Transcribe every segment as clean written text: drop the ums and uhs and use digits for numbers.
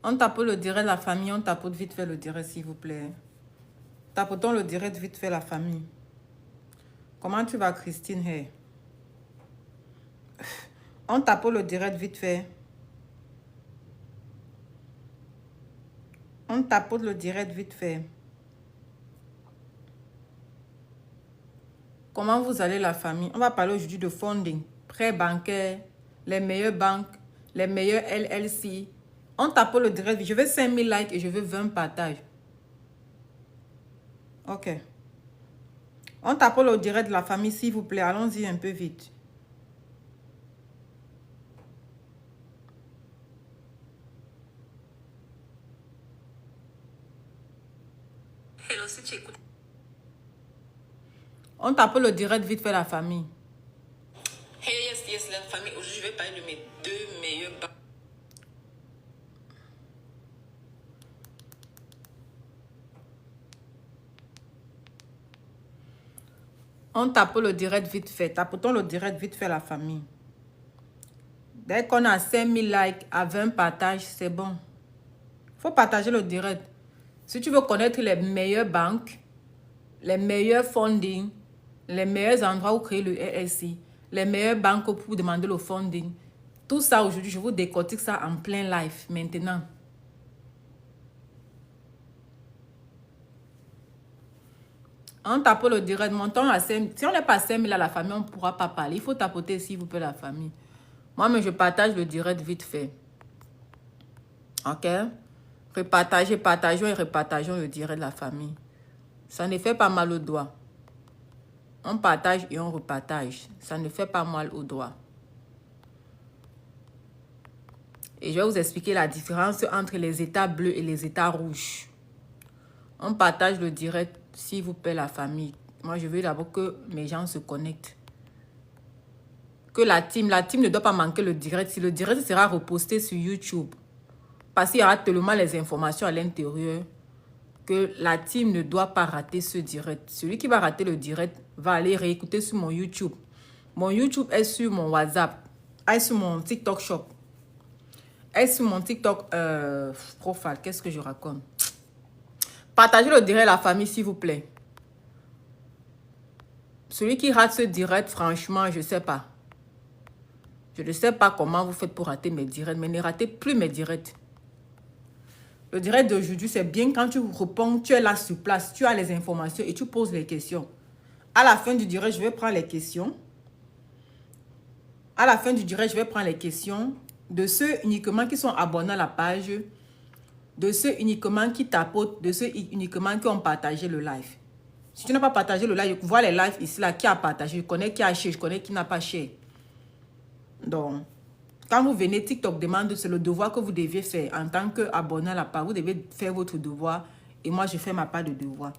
On tapote le direct de la famille. On tapote vite fait le direct, s'il vous plaît. Tapotons le direct vite fait la famille. Comment tu vas, Christine? Hey. On tapote le direct vite fait. On tapote le direct vite fait. Comment vous allez la famille? On va parler aujourd'hui de funding, prêt bancaire, les meilleures banques, les meilleurs LLC. On tapote le direct. Je veux 5000 likes et je veux 20 partages. Ok. On tapote le direct de la famille, s'il vous plaît. Allons-y un peu vite. Hello, si tu écoutes. On tapote le direct vite fait la famille. Hey, yes, la famille. Aujourd'hui, je vais parler de mes 2 meilleurs banques. On tapote le direct vite fait. Tapotons le direct vite fait la famille. Dès qu'on a 5000 likes à 20 partages, c'est bon. Il faut partager le direct. Si tu veux connaître les meilleures banques, les meilleurs funding, les meilleurs endroits où créer le LLC, les meilleures banques pour demander le funding, tout ça aujourd'hui, je vous décortique ça en plein live maintenant. On tapote le direct, montons à 5 000. Si on n'est pas à 5000 à la famille, on ne pourra pas parler. Il faut tapoter s'il vous plaît la famille. Moi, mais je partage le direct vite fait. Ok? Partageons et repartageons le direct de la famille. Ça ne fait pas mal au doigt. On partage et on repartage. Ça ne fait pas mal au doigt. Et je vais vous expliquer la différence entre les états bleus et les états rouges. On partage le direct, s'il vous plaît, la famille. Moi, je veux d'abord que mes gens se connectent. Que la team ne doit pas manquer le direct. Si le direct sera reposté sur YouTube, parce qu'il y aura tellement les informations à l'intérieur, que la team ne doit pas rater ce direct. Celui qui va rater le direct va aller réécouter sur mon YouTube. Mon YouTube est sur mon WhatsApp, est sur mon TikTok Shop, est sur mon TikTok profile. Qu'est-ce que je raconte? Partagez le direct à la famille, s'il vous plaît. Celui qui rate ce direct, franchement, je ne sais pas. Je ne sais pas comment vous faites pour rater mes directs, mais ne ratez plus mes directs. Le direct d'aujourd'hui, c'est bien quand tu réponds, tu es là sur place, tu as les informations et tu poses les questions. À la fin du direct, je vais prendre les questions. À la fin du direct, je vais prendre les questions de ceux uniquement qui sont abonnés à la page, de ceux uniquement qui tapotent, de ceux uniquement qui ont partagé le live. Si tu n'as pas partagé le live, vois les lives ici, là, qui a partagé. Je connais qui a share, je connais qui n'a pas share. Donc, quand vous venez, TikTok demande, c'est le devoir que vous deviez faire en tant qu'abonné à la page. Vous devez faire votre devoir et moi, je fais ma part de devoir.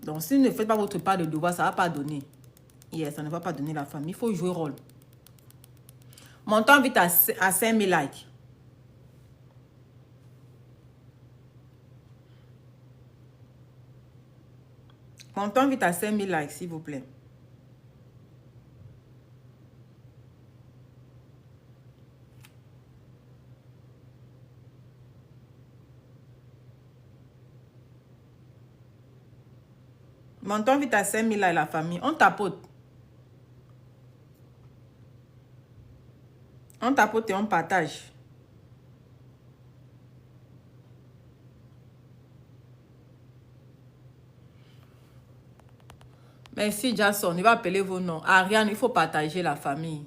Donc, si vous ne faites pas votre part de devoir, ça ne va pas donner. Ça ne va pas donner la famille. Il faut jouer rôle. Montons vite à 5000 likes. Montons vite à 5000 likes, s'il vous plaît. Montons vite à 5000 likes, la famille. On tapote. On tapote et on partage. Merci, Jason. Il va appeler vos noms. Ariane, il faut partager la famille.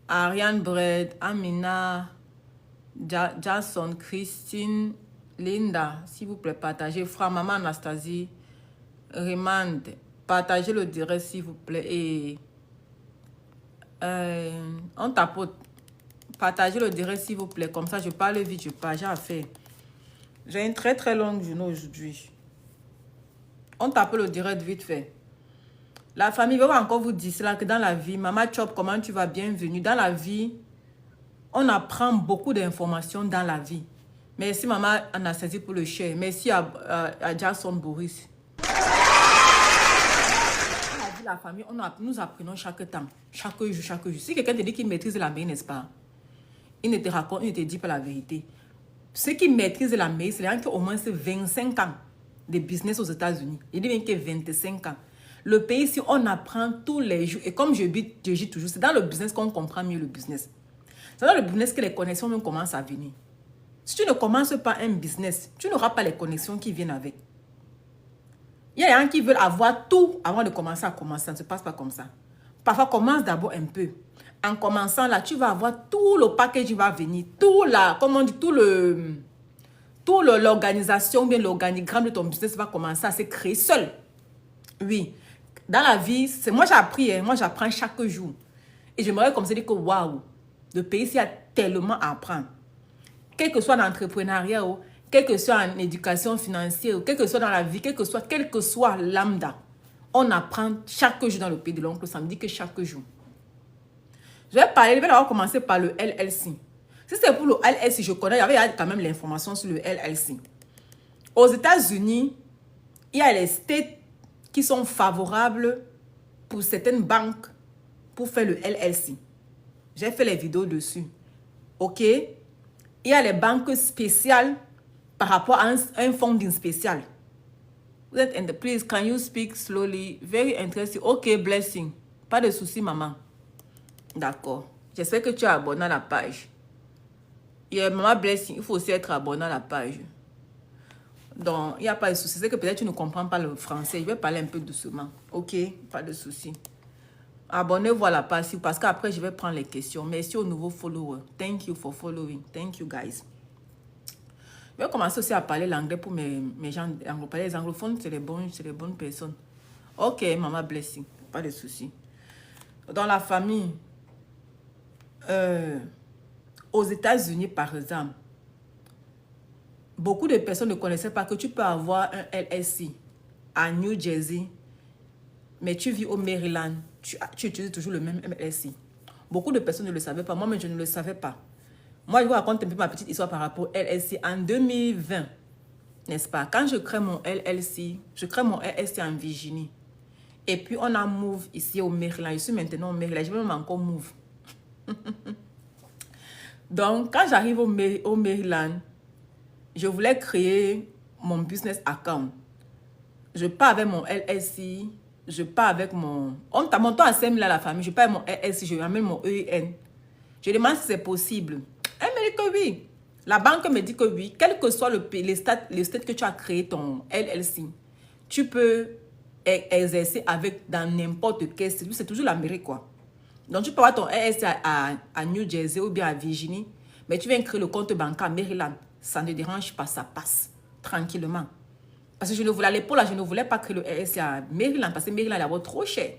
Ariane Bred, Amina, Jason, Christine, Linda, s'il vous plaît, partagez. Frère, maman Anastasie, Raymond, partagez le direct, s'il vous plaît. Et on tapote. Partagez le direct, s'il vous plaît. Comme ça, je parle vite, je parle, j'ai à faire. J'ai une très très longue journée aujourd'hui. On tape le direct vite fait. La famille va encore vous dire cela que dans la vie, Maman Chop, comment tu vas? Bienvenue. Dans la vie, on apprend beaucoup d'informations dans la vie. Merci Maman Anastasie pour le share. Merci à Jason Boris. Dans la vie, la famille, nous apprenons chaque temps, chaque jour, chaque jour. Si quelqu'un te dit qu'il maîtrise la main, n'est-ce pas? Il ne te raconte, il ne te dit pas la vérité. Ceux qui maîtrisent la mail, c'est les gens qui ont au moins 25 ans de business aux États-Unis. Il dit bien que 25 ans. Le pays, si on apprend tous les jours, et comme je dis toujours, c'est dans le business qu'on comprend mieux le business. C'est dans le business que les connexions même commencent à venir. Si tu ne commences pas un business, tu n'auras pas les connexions qui viennent avec. Il y a des gens qui veulent avoir tout avant de commencer à commencer. Ça ne se passe pas comme ça. Parfois, commence d'abord un peu. En commençant là, tu vas avoir tout le package qui va venir. L'organisation, bien l'organigramme de ton business va commencer à se créer seul. Oui. Dans la vie, moi j'ai appris, moi j'apprends chaque jour. Et j'aimerais comme ça dire que waouh, le pays, il y a tellement à apprendre. Quel que soit l'entrepreneuriat, quel que soit en éducation financière, quel que soit dans la vie, quel que soit lambda, on apprend chaque jour dans le pays de l'oncle Sam. Dit que chaque jour. Je vais d'abord commencer par le LLC. Si c'est pour le LLC, je connais, il y avait quand même l'information sur le LLC. Aux États-Unis, il y a les states qui sont favorables pour certaines banques pour faire le LLC. J'ai fait les vidéos dessus. OK? Il y a les banques spéciales par rapport à un funding spécial. Please, can you speak slowly? Very interesting. OK, blessing. Pas de souci, maman. D'accord. J'espère que tu es abonné à la page. Maman blessing, il faut aussi être abonné à la page. Donc, il n'y a pas de souci. C'est que peut-être tu ne comprends pas le français. Je vais parler un peu doucement. OK? Pas de souci. Abonnez-vous à la page parce qu'après, je vais prendre les questions. Merci aux nouveaux followers. Thank you for following. Thank you, guys. Je vais commencer aussi à parler l'anglais pour mes gens. Les anglophones, c'est les bonnes personnes. OK, maman blessing. Pas de souci. Dans la famille, aux États-Unis, par exemple, beaucoup de personnes ne connaissaient pas que tu peux avoir un LLC à New Jersey, mais tu vis au Maryland, tu utilises toujours le même LLC. Beaucoup de personnes ne le savaient pas, moi-même je ne le savais pas. Moi, je vous raconte un peu ma petite histoire par rapport au LLC. En 2020, n'est-ce pas, quand je crée mon LLC, en Virginie. Et puis, on a move ici au Maryland. Je suis maintenant au Maryland. Je vais même encore move. Donc, quand j'arrive au Maryland, je voulais créer mon business account. Je pars avec mon LLC. Je pars avec mon... On t'a monté ensemble là, la famille. Je pars avec mon LLC. Je ramène mon EIN. Je demande si c'est possible. Elle me dit que oui. La banque me dit que oui. Quel que soit le stade que tu as créé ton LLC, tu peux exercer avec dans n'importe quel service. C'est toujours l'Amérique, quoi. Donc, tu peux avoir ton LLC à New Jersey ou bien à Virginie, mais tu viens créer le compte bancaire à Maryland. Ça ne dérange pas, ça passe tranquillement. Parce que je ne voulais, à l'époque, je ne voulais pas créer le LLC à Maryland, parce que Maryland est d'abord trop cher.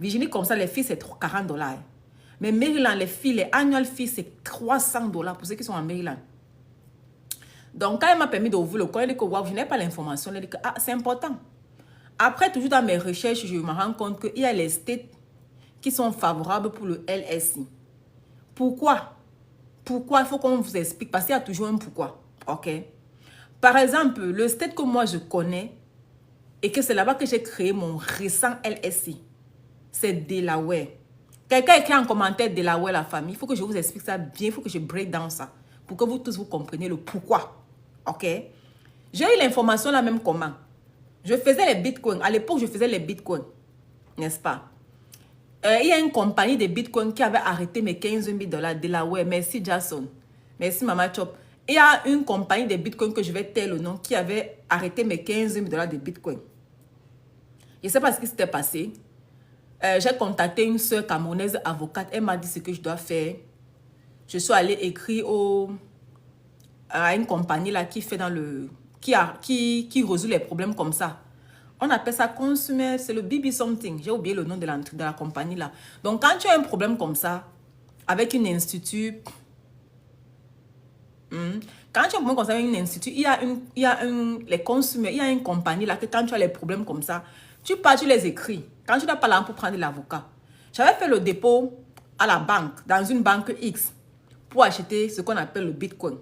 Virginie, comme ça, les filles, c'est $40. Mais Maryland, les annual fees, c'est $300 pour ceux qui sont en Maryland. Donc, quand elle m'a permis d'ouvrir le compte, elle dit que wow, je n'ai pas l'information. Elle dit que c'est important. Après, toujours dans mes recherches, je me rends compte qu'il y a les states qui sont favorables pour le LLC. Pourquoi? Pourquoi? Il faut qu'on vous explique, parce qu'il y a toujours un pourquoi. OK? Par exemple, le state que moi je connais, et que c'est là-bas que j'ai créé mon récent LLC, c'est Delaware. Quelqu'un écrit en commentaire Delaware, la famille. Il faut que je vous explique ça bien, il faut que je break down ça, pour que vous tous vous compreniez le pourquoi. OK? J'ai eu l'information là même comment. Je faisais les bitcoins. À l'époque, je faisais les bitcoins. N'est-ce pas? Il y a une compagnie de bitcoins qui avait arrêté mes $15 000 Delaware. Merci, Jason. Merci, Mama Chop. Il y a une compagnie de bitcoins que je vais taire le nom qui avait arrêté mes $15 000 de bitcoin. Je ne sais pas ce qui s'était passé. J'ai contacté une soeur camerounaise avocate. Elle m'a dit ce que je dois faire. Je suis allée écrire à une compagnie là qui fait dans le... qui résout les problèmes comme ça. On appelle ça consumer, c'est le BB something. J'ai oublié le nom de la compagnie là. Donc, quand tu as un problème comme ça, avec une institut, quand tu as un problème comme ça avec une institut, il y a une compagnie là que quand tu as les problèmes comme ça, tu pars, tu les écris. Quand tu n'as pas l'argent pour prendre l'avocat. J'avais fait le dépôt à la banque, dans une banque X, pour acheter ce qu'on appelle le Bitcoin.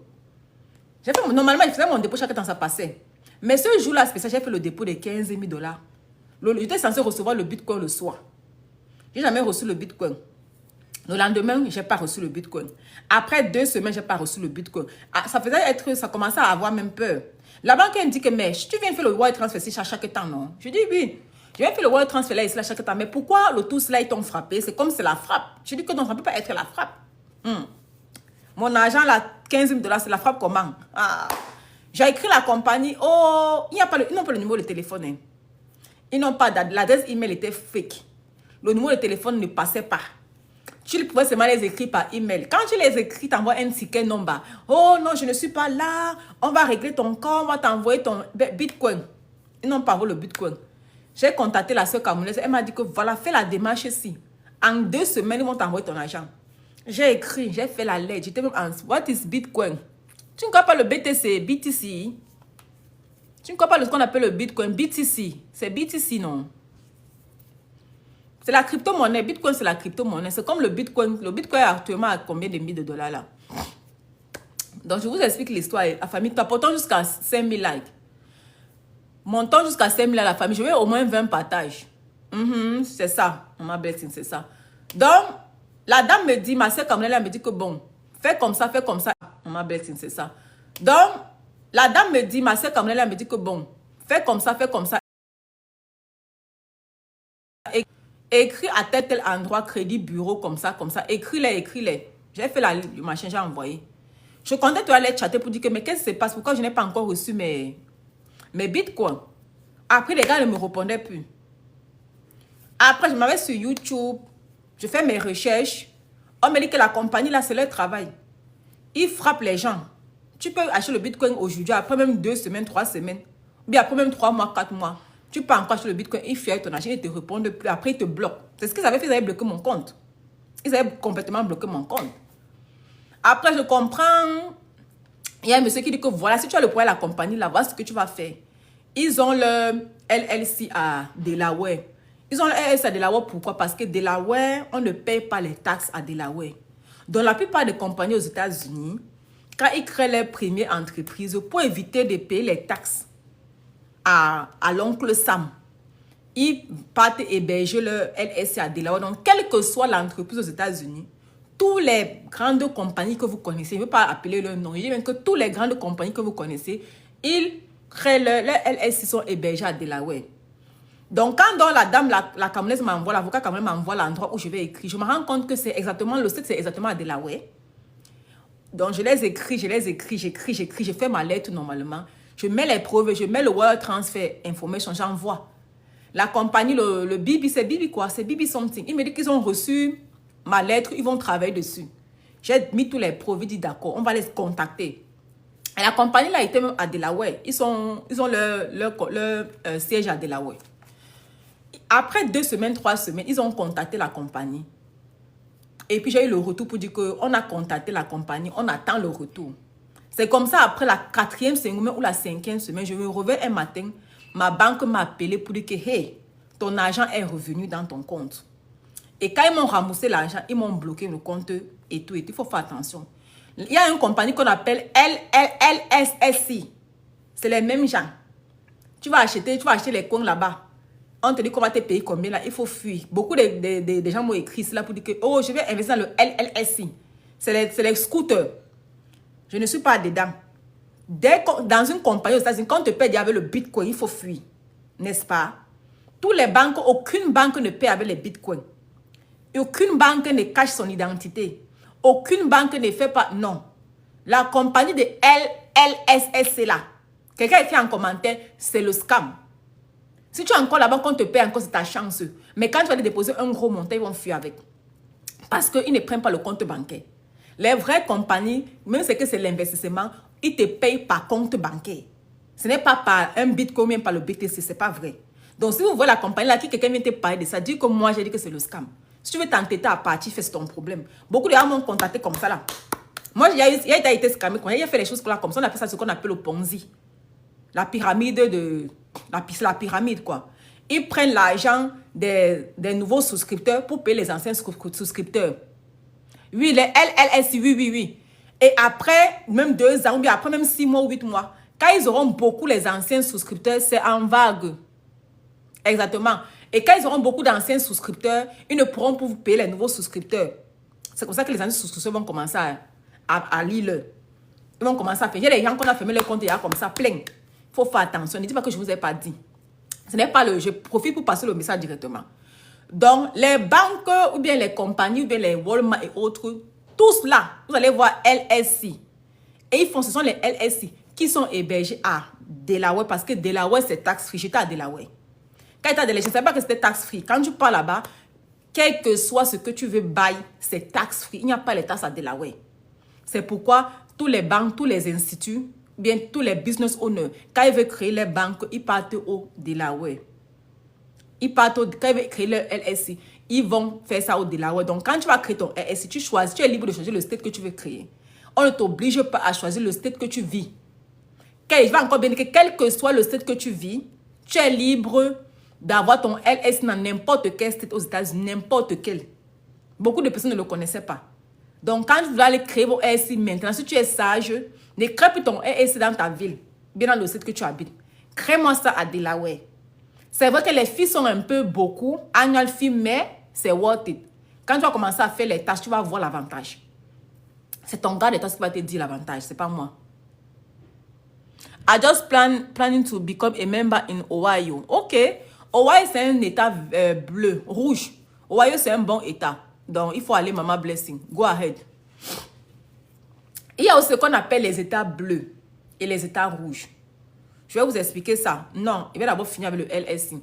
Normalement, je faisais mon dépôt chaque temps ça passait. Mais ce jour-là, spécial, j'ai fait le dépôt de $15 000. J'étais censé recevoir le Bitcoin le soir. Je n'ai jamais reçu le Bitcoin. Le lendemain, je n'ai pas reçu le Bitcoin. Après 2 semaines, je n'ai pas reçu le Bitcoin. Ah, ça commençait à avoir même peur. La banque, elle me dit que, mais tu viens faire le wire transfer ici à chaque temps, non? Je dis oui. Je viens faire le wire transfer là, ici à chaque temps. Mais pourquoi le tous là, ils t'ont frappé? C'est comme c'est la frappe. Je dis que non, ça ne peut pas être la frappe. Mon argent là, 15 000 $, c'est la frappe comment? Ah. J'ai écrit la compagnie. Oh, ils n'ont pas le numéro de téléphone. Hein. Ils n'ont pas l'adresse email était fake. Le numéro de téléphone ne passait pas. Tu pouvais seulement les écrire par email. Quand tu les écris, tu envoies un ticket number. Oh non, je ne suis pas là. On va régler ton compte. On va t'envoyer ton Bitcoin. Ils n'ont pas envoyé le Bitcoin. J'ai contacté la soeur camerounaise. Elle m'a dit que voilà, fais la démarche ici. En 2 semaines, ils vont t'envoyer ton argent. J'ai écrit, j'ai fait la lettre. J'étais même en what is Bitcoin? Tu ne crois pas le BTC, BTC? Tu ne crois pas ce qu'on appelle le Bitcoin, BTC? C'est BTC, non? C'est la crypto-monnaie. Bitcoin, c'est la crypto-monnaie. C'est comme le Bitcoin. Le Bitcoin est actuellement à combien de milliers de dollars là? Donc, je vous explique l'histoire. La famille, t'apportons jusqu'à 5 000 likes. Montons jusqu'à 5 000 likes la famille. Je veux au moins 20 partages. C'est ça. Maman Blessing, c'est ça. Donc, la dame me dit, ma soeur comme elle me dit que bon, fais comme ça, fais comme ça. Maman Blessing, c'est ça. Donc, la dame me dit, ma soeur comme elle me dit que bon, fais comme ça, fais comme ça. Écris à tel endroit, crédit, bureau, comme ça, comme ça. Écris-les, écris-les. J'ai fait le machin, j'ai envoyé. Je comptais toi aller chatter pour dire que, mais qu'est-ce qui se passe? Pourquoi je n'ai pas encore reçu mes bitcoins? Après, les gars ne me répondaient plus. Après, je m'avais sur YouTube. Je fais mes recherches. On me dit que la compagnie, là, c'est leur travail. Ils frappent les gens. Tu peux acheter le bitcoin aujourd'hui, après même 2 semaines, 3 semaines. Ou bien après même 3 mois, 4 mois. Tu peux encore acheter le bitcoin, ils fuient ton argent, ils ne te répondent plus. Après, ils te bloquent. C'est ce qu'ils avaient fait, ils avaient bloqué mon compte. Ils avaient complètement bloqué mon compte. Après, je comprends. Il y a un monsieur qui dit que voilà, si tu as le pouvoir de la compagnie, là, voilà ce que tu vas faire. Ils ont le LLC à Delaware. Ils ont le LLC à Delaware, pourquoi? Parce que Delaware, on ne paye pas les taxes à Delaware. Dans la plupart des compagnies aux États-Unis, quand ils créent leur première entreprise, pour éviter de payer les taxes à l'oncle Sam, ils partent héberger leur LLC à Delaware. Donc, quelle que soit l'entreprise aux États-Unis, toutes les grandes compagnies que vous connaissez, je ne veux pas appeler leur nom, je dis même que toutes les grandes compagnies que vous connaissez, ils créent leur LLC, sont hébergés à Delaware. Donc, quand la dame, la camerounaise m'envoie, l'avocat camerounais m'envoie l'endroit où je vais écrire, je me rends compte que c'est exactement, le site c'est exactement à Delaware. Donc, je les écris, j'écris, je fais ma lettre normalement. Je mets les preuves, je mets le wire transfer information, j'envoie. La compagnie, le Bibi, c'est Bibi quoi? C'est Bibi something. Ils me disent qu'ils ont reçu ma lettre, ils vont travailler dessus. J'ai mis tous les preuves, ils disent d'accord, on va les contacter. Et la compagnie là était même à Delaware. Ils ont leur siège à Delaware. Après 2 semaines, 3 semaines, ils ont contacté la compagnie. Et puis j'ai eu le retour pour dire qu'on a contacté la compagnie, on attend le retour. C'est comme ça, après la 4e semaine ou la 5e semaine, je me réveille un matin, ma banque m'a appelé pour dire que hey, ton argent est revenu dans ton compte. Et quand ils m'ont remboursé l'argent, ils m'ont bloqué le compte et tout. Il faut faire attention. Il y a une compagnie qu'on appelle LLSSI. C'est les mêmes gens. Tu vas acheter les coins là-bas. On te dit qu'on va te payer combien là, il faut fuir. Beaucoup de gens m'ont écrit cela pour dire que oh, je vais investir dans le LLSI. C'est les scooters. Je ne suis pas dedans. Dans une compagnie aux États-Unis, quand on te paye avec le Bitcoin, il faut fuir. N'est-ce pas? Toutes les banques, aucune banque ne paie avec les Bitcoins. Et aucune banque ne cache son identité. Aucune banque ne fait pas... Non. La compagnie de LLSS là. Quelqu'un écrit en commentaire, c'est le scam. Si tu es encore là-bas, qu'on te paye encore, c'est ta chance. Mais quand tu vas aller déposer un gros montant, ils vont fuir avec. Parce qu'ils ne prennent pas le compte bancaire. Les vraies compagnies, même si c'est l'investissement, ils te payent par compte bancaire. Ce n'est pas par un bitcoin, même par le BTC, ce n'est pas vrai. Donc, si vous voyez la compagnie là, qui quelqu'un vient te parler de ça, dis que moi, j'ai dit que c'est le scam. Si tu veux t'entêter à partir, fais ton problème. Beaucoup de gens m'ont contacté comme ça là. Moi, il y a été scamé. Il a fait les choses là, comme ça, on appelle ça ce qu'on appelle le Ponzi. La pyramide la pyramide, quoi. Ils prennent l'argent des nouveaux souscripteurs pour payer les anciens souscripteurs. Oui, les LLS, oui. Et après, même 2 ans, ou bien après même 6 mois ou 8 mois, quand ils auront beaucoup les anciens souscripteurs, c'est en vague. Exactement. Et quand ils auront beaucoup d'anciens souscripteurs, ils ne pourront pas vous payer les nouveaux souscripteurs. C'est comme ça que les anti-souscripteurs vont commencer à lire. Ils vont commencer à faire. Il y a des gens qu'on a fermé le compte, il y a comme ça, plein. Il faut faire attention. Ne dites pas que je ne vous ai pas dit. Ce n'est pas le... Je profite pour passer le message directement. Donc, les banques, ou bien les compagnies, ou bien les Walmart et autres, tous là, vous allez voir LSC. Et ce sont les LSC qui sont hébergés à Delaware, parce que Delaware, c'est tax-free. J'étais à Delaware. Quand tu es à Delaware, je ne savais pas que c'était tax-free. Quand tu pars là-bas, quel que soit ce que tu veux buy, c'est tax-free. Il n'y a pas les taxes à Delaware. C'est pourquoi tous les banques, tous les instituts, bien tous les business owners, quand ils veulent créer les banques, ils partent au Delaware. Quand ils veulent créer leur LSC, ils vont faire ça au Delaware. Donc, quand tu vas créer ton LSC, tu choisis, tu es libre de choisir le state que tu veux créer. On ne t'oblige pas à choisir le state que tu vis. Je vais encore bien dire que quel que soit le state que tu vis, tu es libre d'avoir ton LSC dans n'importe quel state aux États-Unis, n'importe quel. Beaucoup de personnes ne le connaissaient pas. Donc, quand vous allez créer vos LSC maintenant, si tu es sage, ne crée plus ton LSC dans ta ville, bien dans le state que tu habites. Crée-moi ça à Delaware. C'est vrai que les filles sont un peu beaucoup, annual fee, mais c'est worth it. Quand tu vas commencer à faire les tâches, tu vas voir l'avantage. C'est ton gars de tâches qui va te dire l'avantage, c'est pas moi. I just planning to become a member in Ohio. Ok. Ohio, c'est un état bleu, rouge. Ohio, c'est un bon état. Donc, il faut aller, Mama Blessing. Go ahead. Il y a aussi ce qu'on appelle les états bleus et les états rouges. Je vais vous expliquer ça. Non, il va d'abord finir avec le LSC.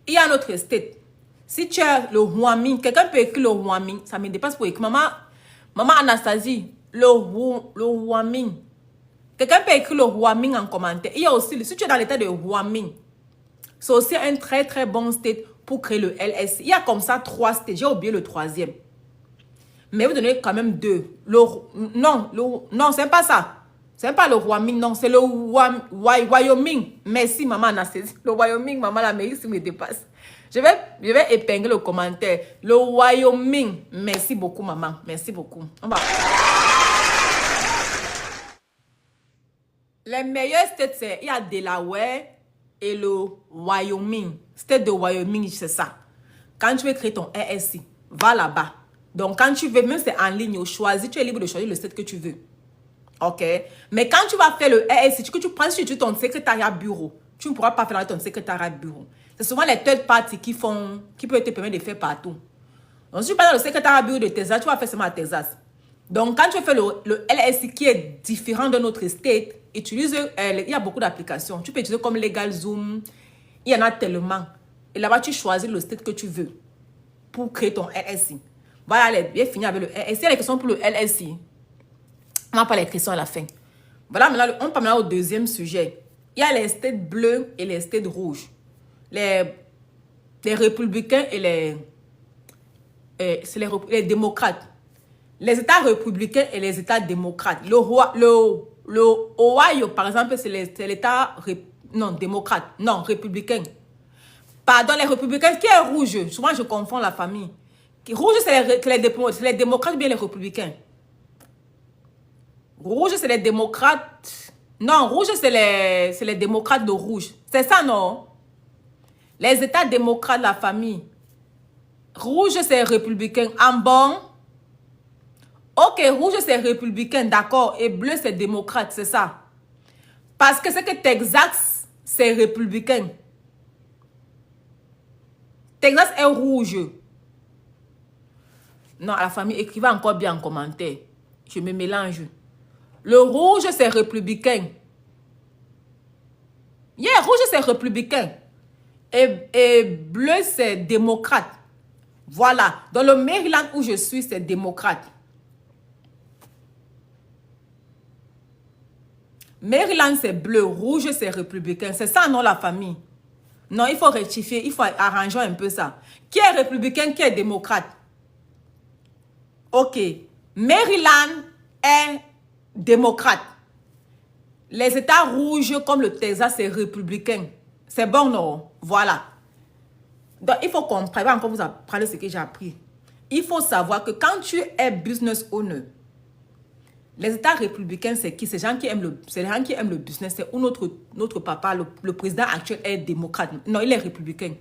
Il y a un autre state. Si tu as le Wyoming, quelqu'un peut écrire le Wyoming. Ça me dépasse pour écrire. Maman Anastasie, le Wyoming. Quelqu'un peut écrire le Wyoming en commentaire. Il y a aussi, si tu es dans l'état de Wyoming, c'est aussi un très très bon state pour créer le LSC. Il y a comme ça 3 states. J'ai oublié le 3e. Mais vous donnez quand même 2. Non, c'est pas ça. C'est pas le Wyoming, non, c'est le Wyoming. Merci, maman Anastasie. Le Wyoming, maman, la mairie, me dépasse. Je vais épingler le commentaire. Le Wyoming. Merci beaucoup, maman. Merci beaucoup. On va. Les meilleurs states, c'est il y a Delaware et le Wyoming. State de Wyoming, c'est ça. Quand tu veux créer ton LSC, va là-bas. Donc, quand tu veux, même c'est en ligne, choisis, tu es libre de choisir le state que tu veux. Ok? Mais quand tu vas faire le LSC, que tu prends sur ton secrétariat bureau, tu ne pourras pas faire dans ton secrétariat bureau. C'est souvent les third parties qui peuvent te permettre de faire partout. Donc, si tu passes dans le secrétariat bureau de Texas, tu vas faire seulement à Texas. Donc, quand tu fais le LSC qui est différent d'un autre state, utilise, il y a beaucoup d'applications. Tu peux utiliser comme LegalZoom. Il y en a tellement. Et là-bas, tu choisis le state que tu veux pour créer ton LSC. Voilà, bien fini avec le LSC. Il y a les questions pour le LSC. On va pas les questions à la fin. Voilà, maintenant, on passe maintenant au deuxième sujet. Il y a les states bleus et les states rouges. Les républicains et les démocrates. Les États républicains et les États démocrates. Le Ohio, par exemple, c'est l'État démocrate. Non, républicain. Pardon, les républicains, qui est rouge? Souvent, je confonds la famille. Rouge, c'est les démocrates ou bien les républicains? Rouge, c'est les démocrates. Non, rouge, c'est les démocrates de rouge. C'est ça, non? Les États démocrates, la famille. Rouge, c'est républicain. En bon? Ok, rouge, c'est républicain, d'accord. Et bleu, c'est démocrate, c'est ça. Parce que c'est que Texas, c'est républicain. Texas est rouge. Non, à la famille, écrivez encore bien en commentaire. Je me mélange. Le rouge, c'est républicain. Yeah, rouge, c'est républicain. Et bleu, c'est démocrate. Voilà. Dans le Maryland où je suis, c'est démocrate. Maryland, c'est bleu. Rouge, c'est républicain. C'est ça, non, la famille? Non, il faut rectifier. Il faut arranger un peu ça. Qui est républicain, qui est démocrate? Ok. Maryland est démocrate. Les États rouges, comme le Texas, c'est républicain. C'est bon, non? Voilà. Donc, il faut comprendre. Je vais encore vous apprendre ce que j'ai appris. Il faut savoir que quand tu es business owner, les États républicains, c'est qui? C'est les gens qui aiment le business. C'est où notre papa, le président actuel, est démocrate. Non, il est républicain.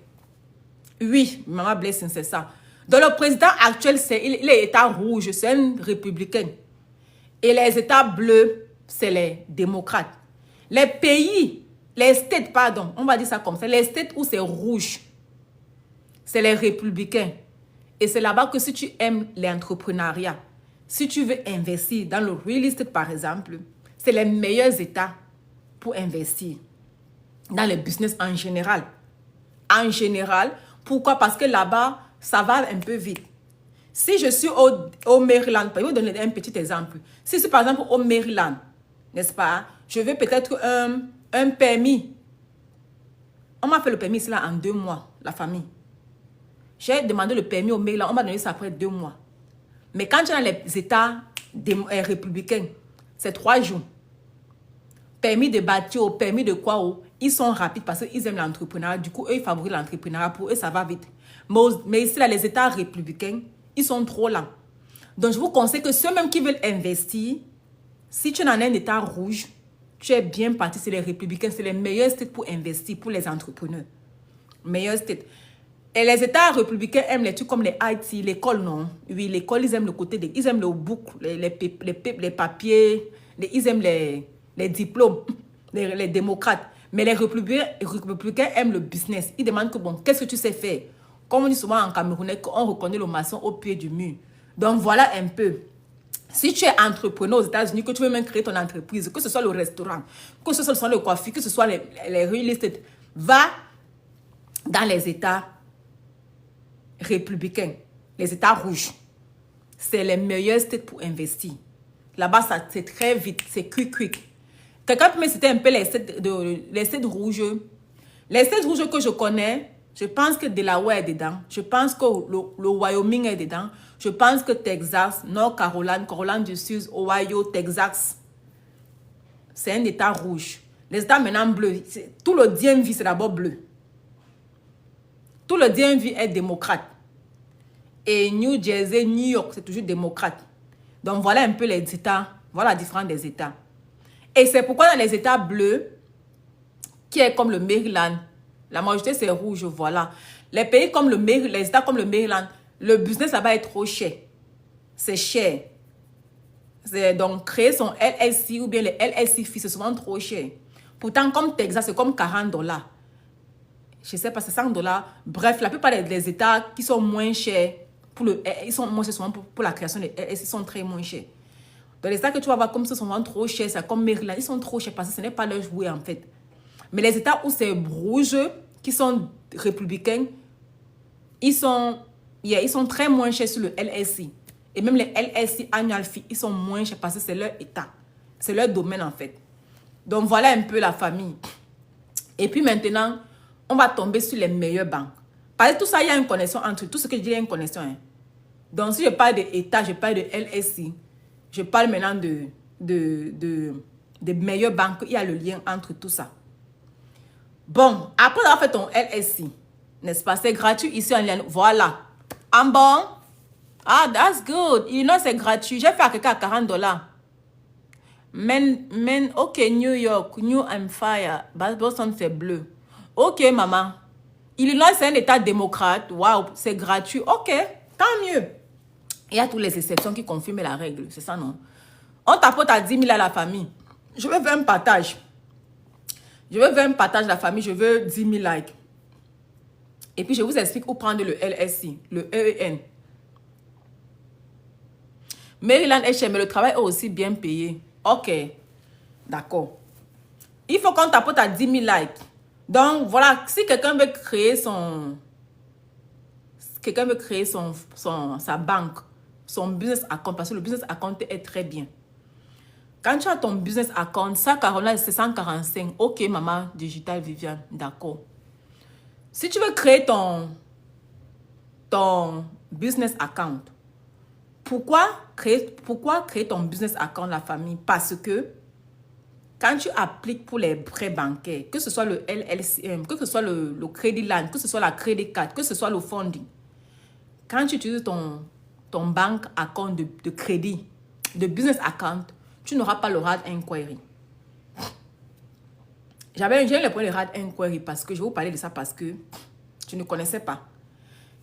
Oui, Maman Blessing, c'est ça. Donc, le président actuel, il est État rouge, c'est un républicain. Et les États bleus, c'est les démocrates. Les pays, les states, pardon, on va dire ça comme ça, les states où c'est rouge, c'est les républicains. Et c'est là-bas que si tu aimes l'entrepreneuriat, si tu veux investir dans le real estate, par exemple, c'est les meilleurs États pour investir dans le business en général. En général, pourquoi? Parce que là-bas, ça va un peu vite. Si je suis au Maryland, je vais vous donner un petit exemple. Si je suis par exemple au Maryland, n'est-ce pas? Je veux peut-être un permis. On m'a fait le permis ici là en 2 mois, la famille. J'ai demandé le permis au Maryland, on m'a donné ça après 2 mois. Mais quand tu es dans les États républicains, c'est 3 jours. Permis de bâtir, permis de quoi, ils sont rapides parce qu'ils aiment l'entrepreneuriat. Du coup, eux, ils favorisent l'entrepreneuriat. Pour eux, ça va vite. Mais ici, là, les États républicains, ils sont trop lents. Donc, je vous conseille que ceux-mêmes qui veulent investir, si tu es dans un État rouge, tu es bien parti. C'est les républicains, c'est les meilleurs states pour investir, pour les entrepreneurs. Meilleurs states. Et les États républicains aiment les trucs comme les IT, l'école, non. Oui, l'école, ils aiment le côté, ils aiment le book, les papiers, ils aiment les diplômes, les démocrates. Mais les républicains aiment le business. Ils demandent que, bon, qu'est-ce que tu sais faire? Comme on dit souvent en Camerounais, on reconnaît le maçon au pied du mur. Donc, voilà un peu. Si tu es entrepreneur aux États-Unis, que tu veux même créer ton entreprise, que ce soit le restaurant, que ce soit le coiffure, que ce soit les real estate, va dans les États républicains, les États rouges. C'est les meilleurs states pour investir. Là-bas, c'est très vite, c'est quick. Quelqu'un peut me citer un peu les states rouges. Les states rouges que je connais, je pense que Delaware est dedans. Je pense que le Wyoming est dedans. Je pense que Texas, North Carolina, Caroline du Sud, Ohio, Texas. C'est un État rouge. Les États maintenant bleus. Tout le DMV, c'est d'abord bleu. Tout le DMV est démocrate. Et New Jersey, New York, c'est toujours démocrate. Donc voilà un peu les États. Voilà la différence des États. Et c'est pourquoi dans les États bleus, qui est comme le Maryland, la majorité c'est rouge, voilà. Les pays comme les États comme le Maryland, le business là-bas est trop cher. C'est cher. Donc créer son LLC ou bien les LLC c'est souvent trop cher. Pourtant comme Texas, c'est comme $40. Je sais pas, c'est $100. Bref, la plupart des États qui sont moins chers, ils sont moins chers souvent pour la création des LLC, sont très moins chers. Dans les États que tu vas voir comme ça sont vraiment trop chers, c'est comme Maryland, ils sont trop chers parce que ce n'est pas leur jouet en fait. Mais les États où c'est rouge, qui sont républicains, ils sont très moins chers sur le LLC. Et même les LLC annual fee, ils sont moins chers parce que c'est leur État. C'est leur domaine en fait. Donc voilà un peu la famille. Et puis maintenant, on va tomber sur les meilleures banques. Parce que tout ça, il y a une connexion entre tout ce que je dis, il y a une connexion. Hein. Donc si je parle d'État, je parle de LLC. Je parle maintenant de meilleures banques. Il y a le lien entre tout ça. Bon, après avoir fait ton LLC, n'est-ce pas? C'est gratuit ici en ligne. Voilà. En bon. Ah, that's good. You know, c'est gratuit. J'ai fait à quelqu'un à $40. Men, ok, New York, New Hampshire, Boston, c'est bleu. Ok, maman. Illinois, c'est un État démocrate. Waouh, c'est gratuit. Ok, tant mieux. Il y a toutes les exceptions qui confirment la règle. C'est ça, non? On t'apporte à 10 000 à la famille. Je veux faire un partage. Je veux faire un partage de la famille. Je veux 10 000 likes. Et puis, je vous explique où prendre le LSI, le EEN. Maryland est cher, mais le travail est aussi bien payé. Ok. D'accord. Il faut qu'on t'apporte à 10 000 likes. Donc, voilà. Si quelqu'un veut créer sa banque, son business account, parce que le business account est très bien. Quand tu as ton business account, ça, Caroline, c'est 145. Ok, maman, Digital Viviane. D'accord. Si tu veux créer ton business account, pourquoi créer ton business account, la famille? Parce que quand tu appliques pour les prêts bancaires, que ce soit le LLCM, que ce soit le Credit Line, que ce soit la Credit Card, que ce soit le funding, quand tu utilises ton bank account de crédit, de business account, tu n'auras pas le RAD Inquiry. J'ai le point de RAD Inquiry parce que je vais vous parler de ça parce que tu ne connaissais pas.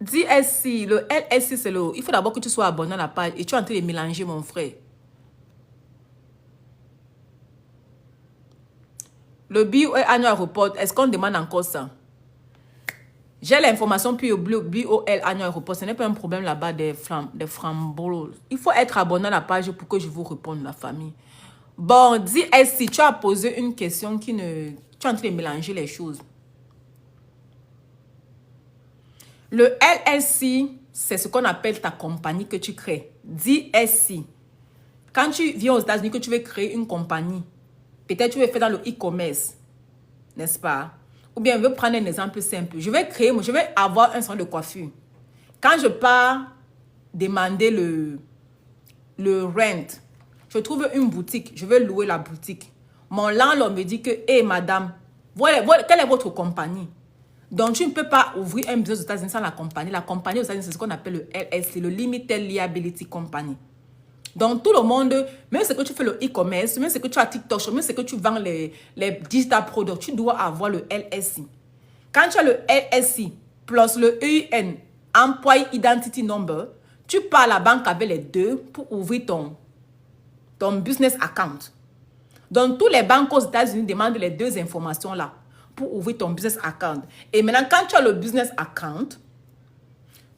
DSC, le LSC, c'est le... Il faut d'abord que tu sois abonné à la page et tu es en train de mélanger, mon frère. Le BOL Annual Report, est-ce qu'on demande encore ça? J'ai l'information puis le BOL Annual Report. Ce n'est pas un problème là-bas des framboles. Il faut être abonné à la page pour que je vous réponde, la famille. Bon, DSC, tu as posé une question qui ne... Tu es en train de mélanger les choses. Le LLC, c'est ce qu'on appelle ta compagnie que tu crées. DSC. Quand tu viens aux États-Unis que tu veux créer une compagnie, peut-être tu veux faire dans le e-commerce, n'est-ce pas? Ou bien, je vais prendre un exemple simple. Je vais avoir un salon de coiffure. Quand je pars demander le rent, je trouve une boutique, je veux louer la boutique. Mon landlord me dit que, hé, madame, voilà, quelle est votre compagnie? Donc, tu ne peux pas ouvrir un business aux États-Unis sans la compagnie. La compagnie aux États-Unis, c'est ce qu'on appelle le LLC, le Limited Liability Company. Donc, tout le monde, même ce que tu fais le e-commerce, même ce que tu as TikTok, même ce que tu vends les digital products, tu dois avoir le LLC. Quand tu as le LLC plus le EIN, Employee Identity Number, tu pars à la banque avec les deux pour ouvrir ton business account. Donc, tous les banques aux États-Unis demandent les deux informations-là pour ouvrir ton business account. Et maintenant, quand tu as le business account,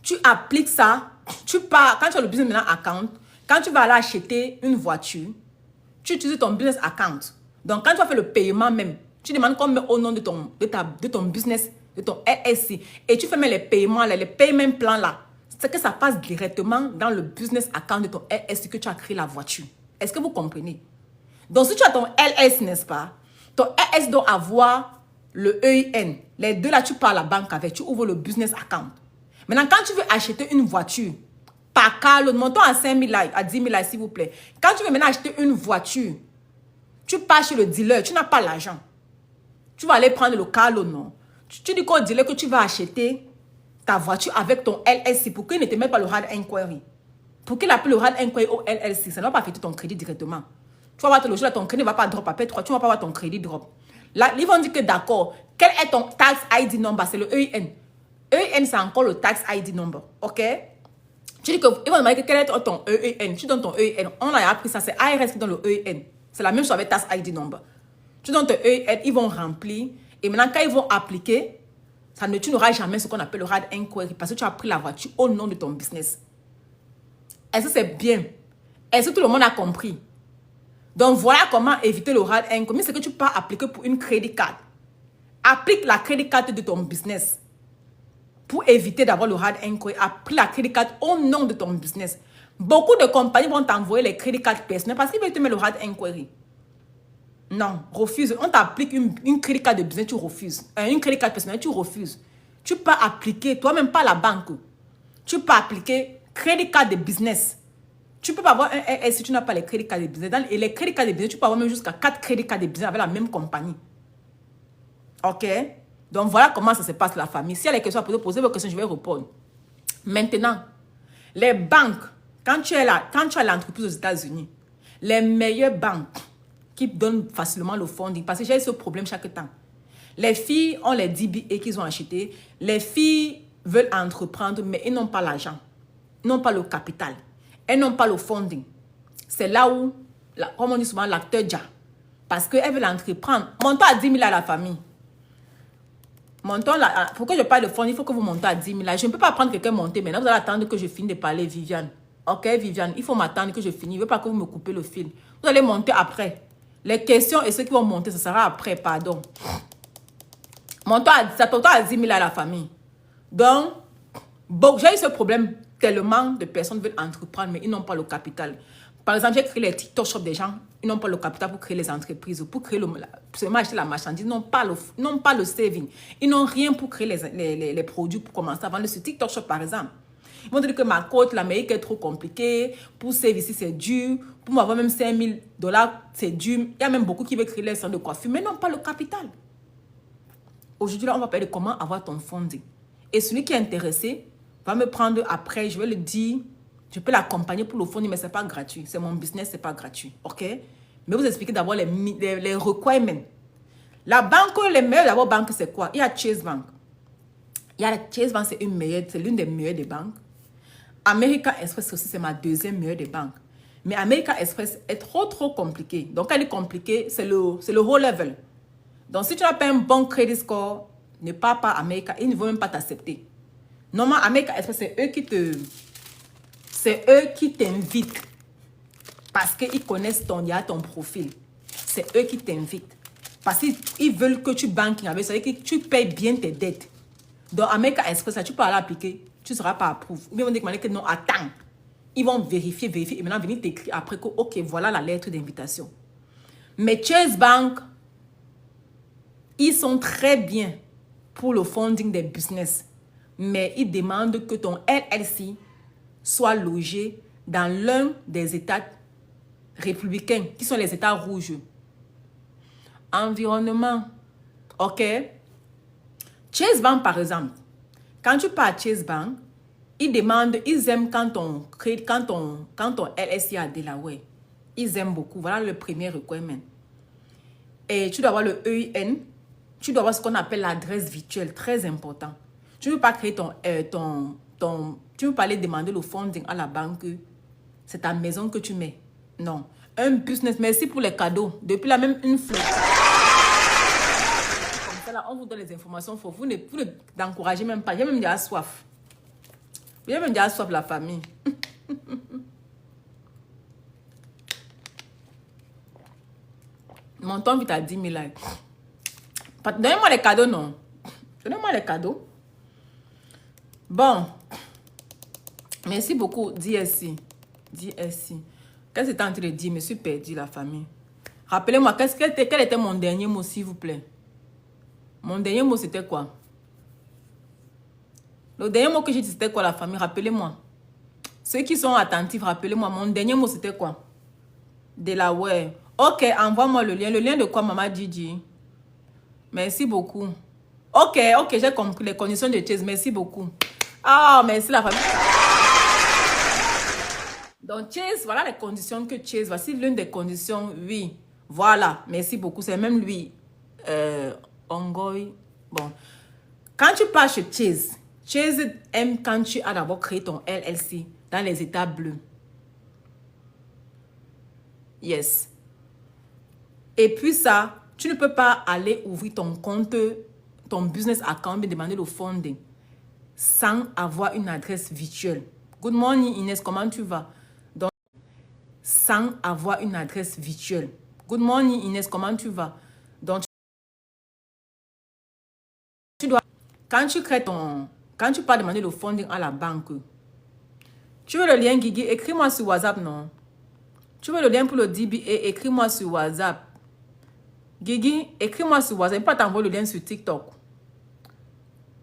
tu appliques ça, tu pars, quand tu as le business account, quand tu vas aller acheter une voiture, tu utilises ton business account. Donc, quand tu vas faire le paiement même, tu demandes qu'on met au nom de ton business, de ton LLC. Et tu fais même les paiements, les payment plans là. C'est que ça passe directement dans le business account de ton LLC que tu as créé la voiture. Est-ce que vous comprenez? Donc, si tu as ton LLC, n'est-ce pas? Ton LLC doit avoir le EIN. Les deux là, tu pars à la banque avec, tu ouvres le business account. Maintenant, quand tu veux acheter une voiture, par car loan, montons à 5 000 à 10 000 s'il vous plaît. Quand tu veux maintenant acheter une voiture, tu pars chez le dealer, tu n'as pas l'argent. Tu vas aller prendre le car loan, non? Tu dis qu'au dealer que tu vas acheter ta voiture avec ton LLC pour qu'il ne te mette pas le hard inquiry. Pour qu'il appelle le hard inquiry au LLC, ça ne va pas affecter ton crédit directement. Tu vas voir le jour là, ton crédit ne va pas drop après 3, tu ne vas pas voir ton crédit drop. Là, ils vont dire que d'accord, quel est ton tax ID number? C'est le EIN. EIN, c'est encore le tax ID number, ok? Tu dis que, ils vont demander quel est ton EIN. Tu donnes ton EIN. On a appris ça, c'est IRS qui donne le EIN. C'est la même chose avec tax ID number. Tu donnes ton EIN, ils vont remplir. Et maintenant, quand ils vont appliquer, tu n'auras jamais ce qu'on appelle le hard inquiry parce que tu as pris la voiture au nom de ton business. Est-ce que c'est bien? Est-ce que tout le monde a compris? Donc, voilà comment éviter le hard inquiry. C'est que tu peux appliquer pour une credit card. Applique la credit card de ton business. Pour éviter d'avoir le hard inquiry, applique la credit card au nom de ton business. Beaucoup de compagnies vont t'envoyer les credit cards personnels parce qu'ils veulent te mettre le hard inquiry. Non, refuse. On t'applique une credit card de business, tu refuses. Une credit card personnelle, tu refuses. Tu peux appliquer, toi-même pas la banque. Tu peux appliquer credit card de business. Tu peux pas avoir un LLC si tu n'as pas les credit cards de business. Et les credit cards de business, tu peux avoir même jusqu'à 4 credit cards de business avec la même compagnie. Ok? Donc, voilà comment ça se passe la famille. Si il y a des questions à poser vos questions, je vais répondre. Maintenant, les banques, quand tu as l'entreprise aux États-Unis, les meilleures banques qui donnent facilement le funding, parce que j'ai ce problème chaque temps. Les filles ont les DBA qu'ils ont achetés. Les filles veulent entreprendre, mais elles n'ont pas l'argent. Elles n'ont pas le capital. Elles n'ont pas le funding. C'est là où, comme on dit souvent, l'acteur déjà. Parce qu'elles veulent entreprendre. Montons à 10 000 à la famille. Montons là, pour que je parle de fonds, il faut que vous montez à 10 000. Je ne peux pas prendre quelqu'un monter maintenant. Vous allez attendre que je finisse de parler, Viviane. Ok, Viviane, il faut m'attendre que je finisse. Je ne veux pas que vous me coupez le fil. Vous allez monter après. Les questions et ceux qui vont monter, ce sera après, pardon. Montons à 10 000 à la famille. Donc, bon, j'ai eu ce problème. Tellement de personnes veulent entreprendre, mais ils n'ont pas le capital. Par exemple, j'ai créé les TikTok shops des gens. Ils n'ont pas le capital pour créer les entreprises, pour créer seulement acheter la marchandise. Ils n'ont pas le saving. Ils n'ont rien pour créer les produits pour commencer à vendre sur TikTok shop, par exemple. Ils vont dire que ma cote, l'Amérique est trop compliquée. Pour save ici, c'est dur. Pour m'avoir même 5 000 $, c'est dur. Il y a même beaucoup qui veulent créer les centres de coiffure, mais n'ont pas le capital. Aujourd'hui, là, on va parler de comment avoir ton funding. Et celui qui est intéressé va me prendre après, je vais le dire. Je peux l'accompagner pour le funding, mais ce n'est pas gratuit. C'est mon business, ce n'est pas gratuit. OK? Mais vous expliquez d'abord les requirements. La banque, les meilleures d'abord banques, c'est quoi? Il y a Chase Bank. Il y a la Chase Bank, c'est l'une des meilleures des banques. American Express aussi, c'est ma deuxième meilleure des banques. Mais American Express est trop compliqué. Donc, quand elle est compliquée, c'est le haut level. Donc, si tu n'as pas un bon credit score, ne pars pas à American. Ils ne vont même pas t'accepter. Normalement, American Express, c'est eux qui t'invitent. Parce qu'ils connaissent ton profil. C'est eux qui t'invitent. Parce qu'ils veulent que tu banking avec. C'est-à-dire que tu payes bien tes dettes. Donc, American Express, tu peux aller appliquer. Tu ne seras pas approuvé. Ou bien ils vont dire que non, attends. Ils vont vérifier. Et maintenant, venir t'écrire après que, ok, voilà la lettre d'invitation. Mais Chase Bank, ils sont très bien pour le funding des business. Mais ils demandent que ton LLC soit logé dans l'un des États républicains, qui sont les États rouges. Environnement. Ok. Chase Bank, par exemple. Quand tu pars à Chase Bank, ils aiment quand ton LSI à Delaware. Ils aiment beaucoup. Voilà le premier requirement. Et tu dois avoir le EIN. Tu dois avoir ce qu'on appelle l'adresse virtuelle. Très important. Tu ne veux pas créer tu ne veux pas aller demander le funding à la banque. C'est ta maison que tu mets. Non. Un business. Merci pour les cadeaux. Depuis là, même une fleur. Comme ça, là, on vous donne les informations. Vous n'encouragez même pas. J'ai même déjà soif. J'ai même déjà soif la famille. Montons vite à 10 000 likes. Donnez-moi les cadeaux, non. Donnez-moi les cadeaux. Bon. Merci beaucoup, DSC. DSC. Qu'est-ce que tu es en train de dire? Je me suis perdu, la famille. Rappelez-moi, quel était mon dernier mot, s'il vous plaît? Mon dernier mot, c'était quoi? Le dernier mot que j'ai dit, c'était quoi, la famille? Rappelez-moi. Ceux qui sont attentifs, rappelez-moi. Mon dernier mot, c'était quoi? Delaware. Ok, envoie-moi le lien. Le lien de quoi, maman Gigi? Merci beaucoup. Ok, j'ai compris les conditions de Chase. Merci beaucoup. Ah, merci, la famille. Donc, Chase, voilà les conditions que Chase. Voici l'une des conditions, oui. Voilà, merci beaucoup. C'est même lui. Ongoy. Bon. Quand tu pars chez Chase, Chase aime quand tu as d'abord créé ton LLC dans les états bleus. Yes. Et puis ça, tu ne peux pas aller ouvrir ton compte, ton business account et demander le funding sans avoir une adresse virtuelle. Good morning Inès, comment tu vas? Donc, sans avoir une adresse virtuelle. Good morning Inès, comment tu vas? Donc, tu dois, quand tu pars demander le funding à la banque, tu veux le lien Guigui, écris-moi sur WhatsApp, non? Tu veux le lien pour le DBA, écris-moi sur WhatsApp. Guigui, écris-moi sur WhatsApp. Je ne peux pas t'envoyer le lien sur TikTok.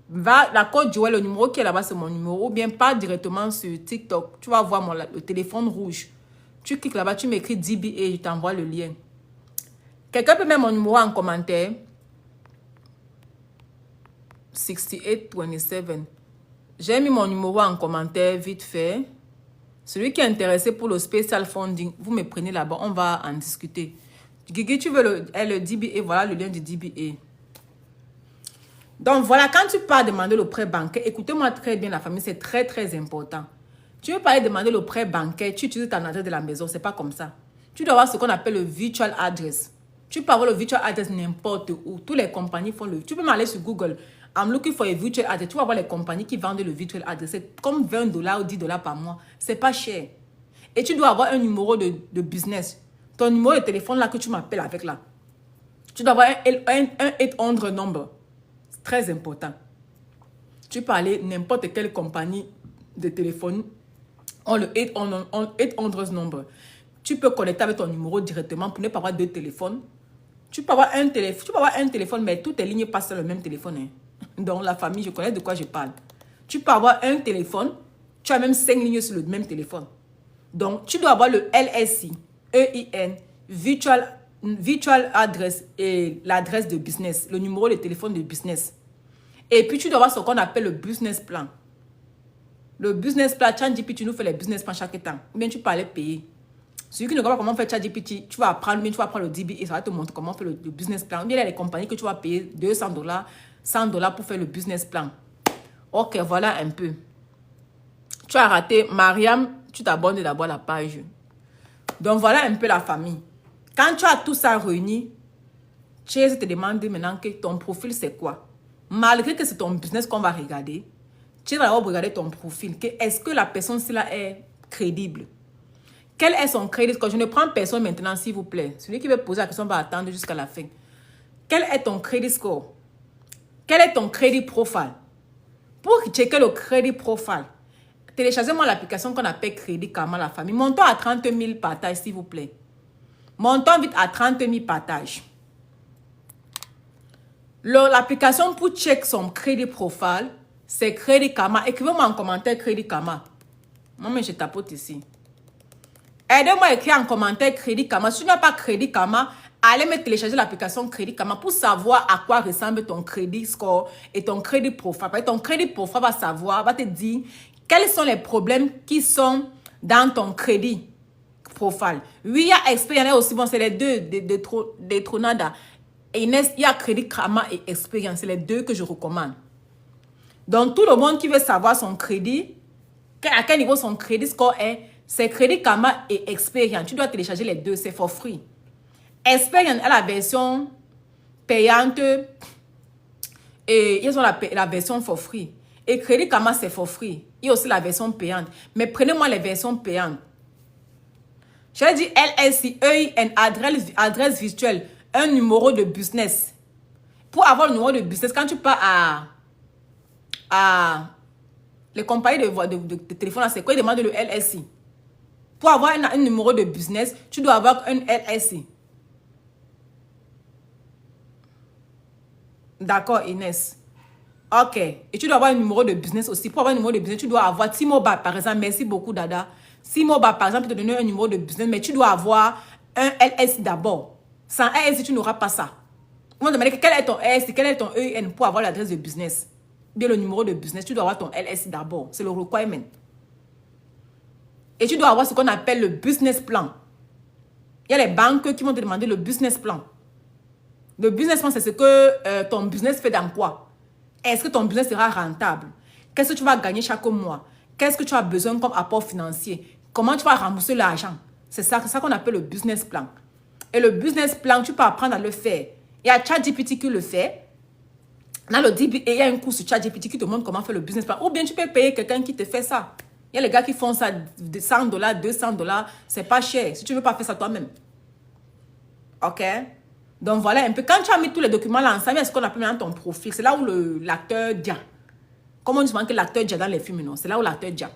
Va, la Côte d'Ivoire, le numéro qui est là-bas, c'est mon numéro. Ou bien pas directement sur TikTok. Tu vas voir le téléphone rouge. Tu cliques là-bas, tu m'écris DBA, je t'envoie le lien. Quelqu'un peut mettre mon numéro en commentaire. 6827. J'ai mis mon numéro en commentaire vite fait. Celui qui est intéressé pour le special funding, vous me prenez là-bas, on va en discuter. Guigui, tu veux le DBA, voilà le lien du DBA. Donc voilà, quand tu pars demander le prêt bancaire, écoutez-moi très bien la famille, c'est très important. Tu veux pas aller demander le prêt bancaire, tu utilises ton adresse de la maison, c'est pas comme ça. Tu dois avoir ce qu'on appelle le virtual address. Tu peux avoir le virtual address n'importe où. Toutes les compagnies font le... Tu peux m'aller sur Google. I'm looking for a virtual address. Tu vas voir les compagnies qui vendent le virtual address. C'est comme $20 ou $10 par mois. C'est pas cher. Et tu dois avoir un numéro de business. Ton numéro de téléphone là que tu m'appelles avec là. Tu dois avoir un 800 number. C'est très important. Tu peux aller n'importe quelle compagnie de téléphone. On le 800 number. Tu peux connecter avec ton numéro directement pour ne pas avoir deux téléphones. Tu peux avoir un téléphone, mais toutes tes lignes passent sur le même téléphone. Hein. Donc, la famille, je connais de quoi je parle. Tu peux avoir un téléphone, tu as même 5 lignes sur le même téléphone. Donc, tu dois avoir le LSI, EIN, virtual address et l'adresse de business, le numéro de téléphone de business. Et puis, tu dois avoir ce qu'on appelle le business plan. Le business plan, ChatGPT, tu nous fais les business plans chaque temps. Ou bien tu peux aller payer. Celui qui ne comprend pas comment faire ChatGPT, tu vas apprendre, mais tu vas apprendre le DBA et ça va te montrer comment faire le business plan. Ou bien il y a les compagnies que tu vas payer $200, $100 pour faire le business plan. Ok, voilà un peu. Tu as raté. Mariam, tu t'abonnes d'abord à la page. Donc, voilà un peu la famille. Quand tu as tout ça réuni, Chase te demande maintenant que ton profil, c'est quoi? Malgré que c'est ton business qu'on va regarder, tu vas regarder ton profil. Est-ce que la personne là est crédible? Quel est son crédit score? Je ne prends personne maintenant, s'il vous plaît. Celui qui veut poser la question va attendre jusqu'à la fin. Quel est ton crédit score? Quel est ton crédit profile? Pour checker le crédit profile, téléchargez-moi l'application qu'on appelle Crédit Karma la famille. Montons à 30 000 partages, s'il vous plaît. Montons vite à 30 000 partages. L'application pour check son crédit profile, c'est Crédit Karma. Écrivez-moi en commentaire Crédit Karma. Moi, je tapote ici. Aidez-moi à écrire en commentaire Crédit Karma. Si tu n'as pas Crédit Karma, allez me télécharger l'application Crédit Karma pour savoir à quoi ressemble ton crédit score et ton crédit profile. Parce que ton crédit profile va savoir, va te dire quels sont les problèmes qui sont dans ton crédit profile. Oui, il y a Experian aussi. Bon, c'est les deux des Tronada. Et Inès, il y a Crédit Karma et Experian. C'est les deux que je recommande. Donc, tout le monde qui veut savoir son crédit, à quel niveau son crédit score est, c'est Crédit Karma et Experian. Tu dois télécharger les deux, c'est for free. Experian est la version payante et ils ont la version for free. Et Crédit Karma, c'est for free. Il y a aussi la version payante. Mais prenez-moi les versions payantes. J'ai dit LLC, EIN, adresse virtuelle, un numéro de business. Pour avoir le numéro de business, quand tu pars à les compagnies de téléphone, c'est quoi? Ils demandent le LLC. Pour avoir un numéro de business, tu dois avoir un LLC. D'accord, Inès. Ok. Et tu dois avoir un numéro de business aussi. Pour avoir un numéro de business, tu dois avoir T-Mobile, par exemple. Merci beaucoup, Dada. T-Mobile, par exemple, te donner un numéro de business, mais tu dois avoir un LLC d'abord. Sans LLC, tu n'auras pas ça. On va demander quel est ton LLC, quel est ton EIN pour avoir l'adresse de business. Bien, le numéro de business, tu dois avoir ton LLC d'abord. C'est le requirement. Et tu dois avoir ce qu'on appelle le business plan. Il y a les banques qui vont te demander le business plan. Le business plan, c'est ce que ton business fait dans quoi? Est-ce que ton business sera rentable? Qu'est-ce que tu vas gagner chaque mois? Qu'est-ce que tu as besoin comme apport financier? Comment tu vas rembourser l'argent? C'est ça qu'on appelle le business plan. Et le business plan, tu peux apprendre à le faire. Il y a ChatGPT qui le fait. Dans le DB, il y a un cours sur ChatGPT qui te montre comment faire le business plan. Ou bien tu peux payer quelqu'un qui te fait ça. Il y a les gars qui font ça de $100, $200. C'est pas cher. Si tu ne veux pas faire ça toi-même. Ok? Donc voilà un peu. Quand tu as mis tous les documents là ensemble, il y a ce qu'on appelle maintenant ton profil. C'est là où l'acteur dia. Comment on dit souvent que l'acteur dia dans les films, non? C'est là où l'acteur dia.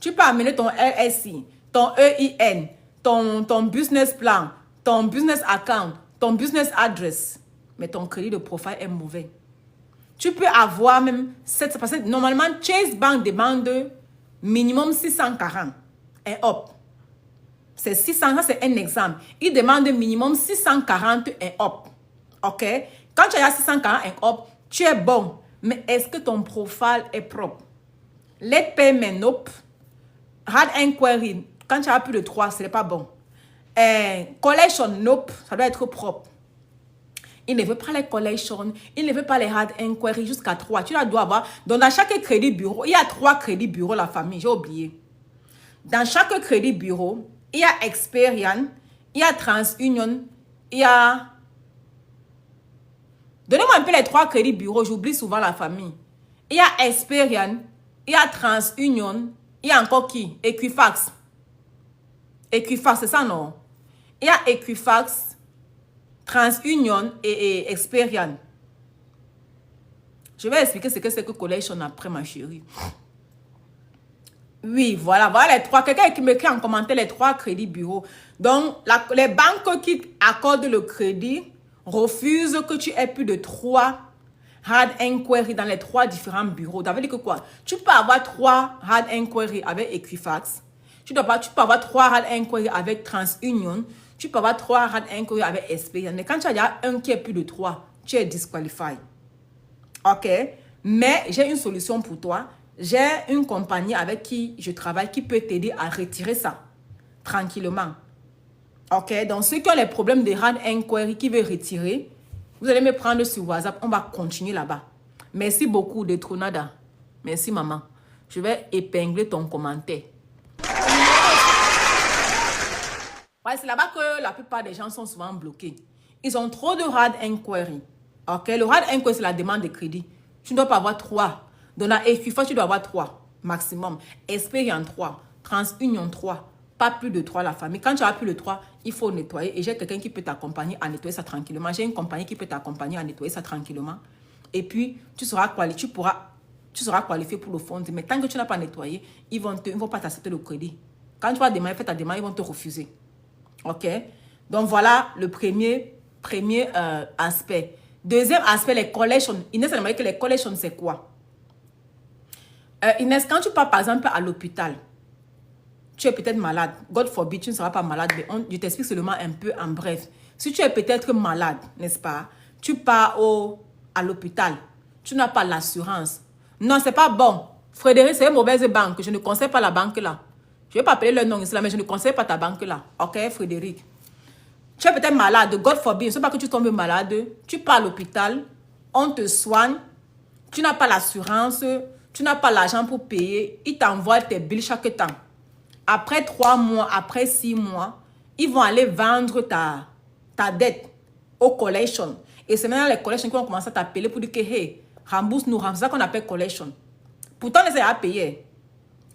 Tu peux amener ton LLC, ton EIN, ton business plan, ton business account, ton business address. Mais ton crédit de profil est mauvais. Tu peux avoir même 7%. Parce que normalement, Chase Bank demande minimum 640. Et hop. C'est 600, ça c'est un exemple. Il demande minimum 640 et hop. Ok? Quand tu as 640 et hop, tu es bon. Mais est-ce que ton profil est propre? Late payment, nope. Hard inquiry, quand tu as plus de 3, ce n'est pas bon. Collection, nope. Ça doit être propre. Il ne veut pas les collections, il ne veut pas les hard inquiry jusqu'à 3. Tu dois avoir. Donc, dans chaque crédit bureau, il y a 3 crédits bureaux, la famille. J'ai oublié. Dans chaque crédit bureau, il y a Experian, il y a TransUnion, il y a... Donnez-moi un peu les 3 crédits bureaux, j'oublie souvent la famille. Il y a Experian, il y a TransUnion, il y a encore qui? Equifax. Equifax, c'est ça, non? Il y a Equifax, TransUnion et Experian. Je vais expliquer ce que c'est que collection après, ma chérie. Oui, voilà les 3. Quelqu'un qui m'écrit en commentaire les 3 crédits bureaux. Donc, les banques qui accordent le crédit refusent que tu aies plus de 3 hard inquiry dans les 3 différents bureaux. Ça veut dire que quoi? Tu peux avoir 3 hard inquiry avec Equifax. Tu peux avoir 3 hard inquiry avec TransUnion. Tu peux avoir 3 hard inquiry avec Experian. Mais quand tu as déjà un qui est plus de 3, tu es disqualifié. Ok? Mais j'ai une solution pour toi. J'ai une compagnie avec qui je travaille qui peut t'aider à retirer ça tranquillement. Ok? Donc, ceux qui ont les problèmes de hard inquiry, qui veulent retirer, vous allez me prendre sur WhatsApp. On va continuer là-bas. Merci beaucoup de Tronada. Merci, maman. Je vais épingler ton commentaire. Ouais, c'est là-bas que la plupart des gens sont souvent bloqués. Ils ont trop de hard inquiry. Ok, le hard inquiry, c'est la demande de crédit. Tu ne dois pas avoir 3. Dans la EQFA, tu dois avoir 3 maximum. Experian 3. TransUnion 3. Pas plus de 3 la famille. Quand tu as plus de 3, il faut nettoyer. Et j'ai quelqu'un qui peut t'accompagner à nettoyer ça tranquillement. J'ai une compagnie qui peut t'accompagner à nettoyer ça tranquillement. Et puis, tu seras qualifié pour le fonds. Mais tant que tu n'as pas nettoyé, ils ne vont pas t'accepter le crédit. Quand tu vas demander, fais ta demande, ils vont te refuser. Ok? Donc, voilà le premier aspect. Deuxième aspect, les collections. Inès a demandé que les collections, c'est quoi? Inès, quand tu pars par exemple à l'hôpital, tu es peut-être malade. God forbid, tu ne seras pas malade. Mais je t'explique seulement un peu en bref. Si tu es peut-être malade, n'est-ce pas? Tu pars à l'hôpital. Tu n'as pas l'assurance. Non, c'est pas bon. Frédéric, c'est une mauvaise banque. Je ne conseille pas la banque là. Je ne vais pas appeler le nom ici, mais je ne conseille pas ta banque là. Ok, Frédéric? Tu es peut-être malade. God forbid. Je ne sais pas que tu tombes malade. Tu pars à l'hôpital. On te soigne. Tu n'as pas l'assurance. Tu n'as pas l'argent pour payer. Ils t'envoient tes billes chaque temps. Après 3 mois, après 6 mois, ils vont aller vendre ta dette au collection. Et c'est maintenant les collections qui vont commencer à t'appeler pour dire que, hey, rembourse-nous. C'est ça qu'on appelle collection. Pourtant, on essaie à payer.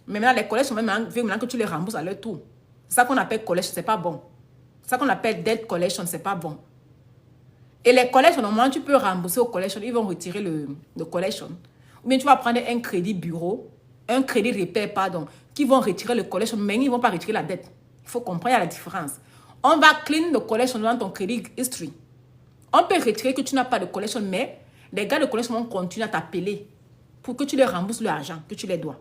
Mais maintenant, les collections, maintenant que tu les rembourses à leur tour. C'est ça qu'on appelle collection, c'est pas bon. C'est ça qu'on appelle debt collection, c'est pas bon. Et les collections, normalement, tu peux rembourser au collection. Ils vont retirer le collection. Ou bien tu vas prendre un crédit bureau, un crédit repair, pardon, qui vont retirer le collection, mais ils ne vont pas retirer la dette. Il faut comprendre la différence. On va clean le collection dans ton crédit history. On peut retirer que tu n'as pas de collection, mais les gars de collection vont continuer à t'appeler pour que tu les rembourses l'argent que tu les dois.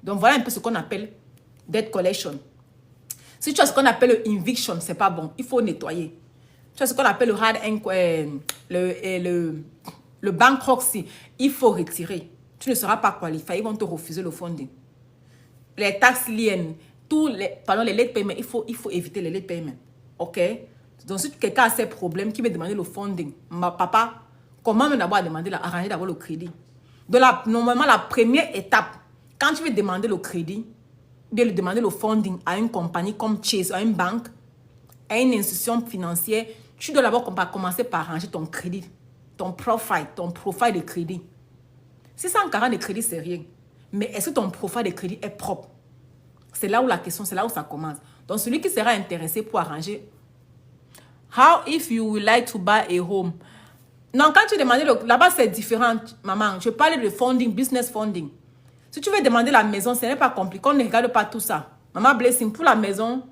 Donc voilà un peu ce qu'on appelle debt collection. Si tu as ce qu'on appelle le eviction, c'est pas bon. Il faut nettoyer. Tu as ce qu'on appelle le hard le bankruptcy. Il faut retirer. Tu ne seras pas qualifié. Ils vont te refuser le funding. Les taxes liées, les late payments, il faut éviter les late payments. Ok? Donc si quelqu'un a ces problèmes, qui veut demander le funding, papa, comment d'abord demander, arranger d'abord le crédit? Donc normalement, la première étape, quand tu veux demander le crédit, de lui demander le funding à une compagnie comme Chase, à une banque, à une institution financière, tu dois d'abord commencer par arranger ton crédit, ton profile de crédit. 640 de crédit, c'est rien. Mais est-ce que ton profil de crédit est propre? C'est là où la question, c'est là où ça commence. Donc, celui qui sera intéressé pour arranger. How if you would like to buy a home? Non, quand tu demandes, là-bas, c'est différent, maman. Je parle de funding, business funding. Si tu veux demander la maison, ce n'est pas compliqué. On ne regarde pas tout ça. Maman Blessing, pour la maison,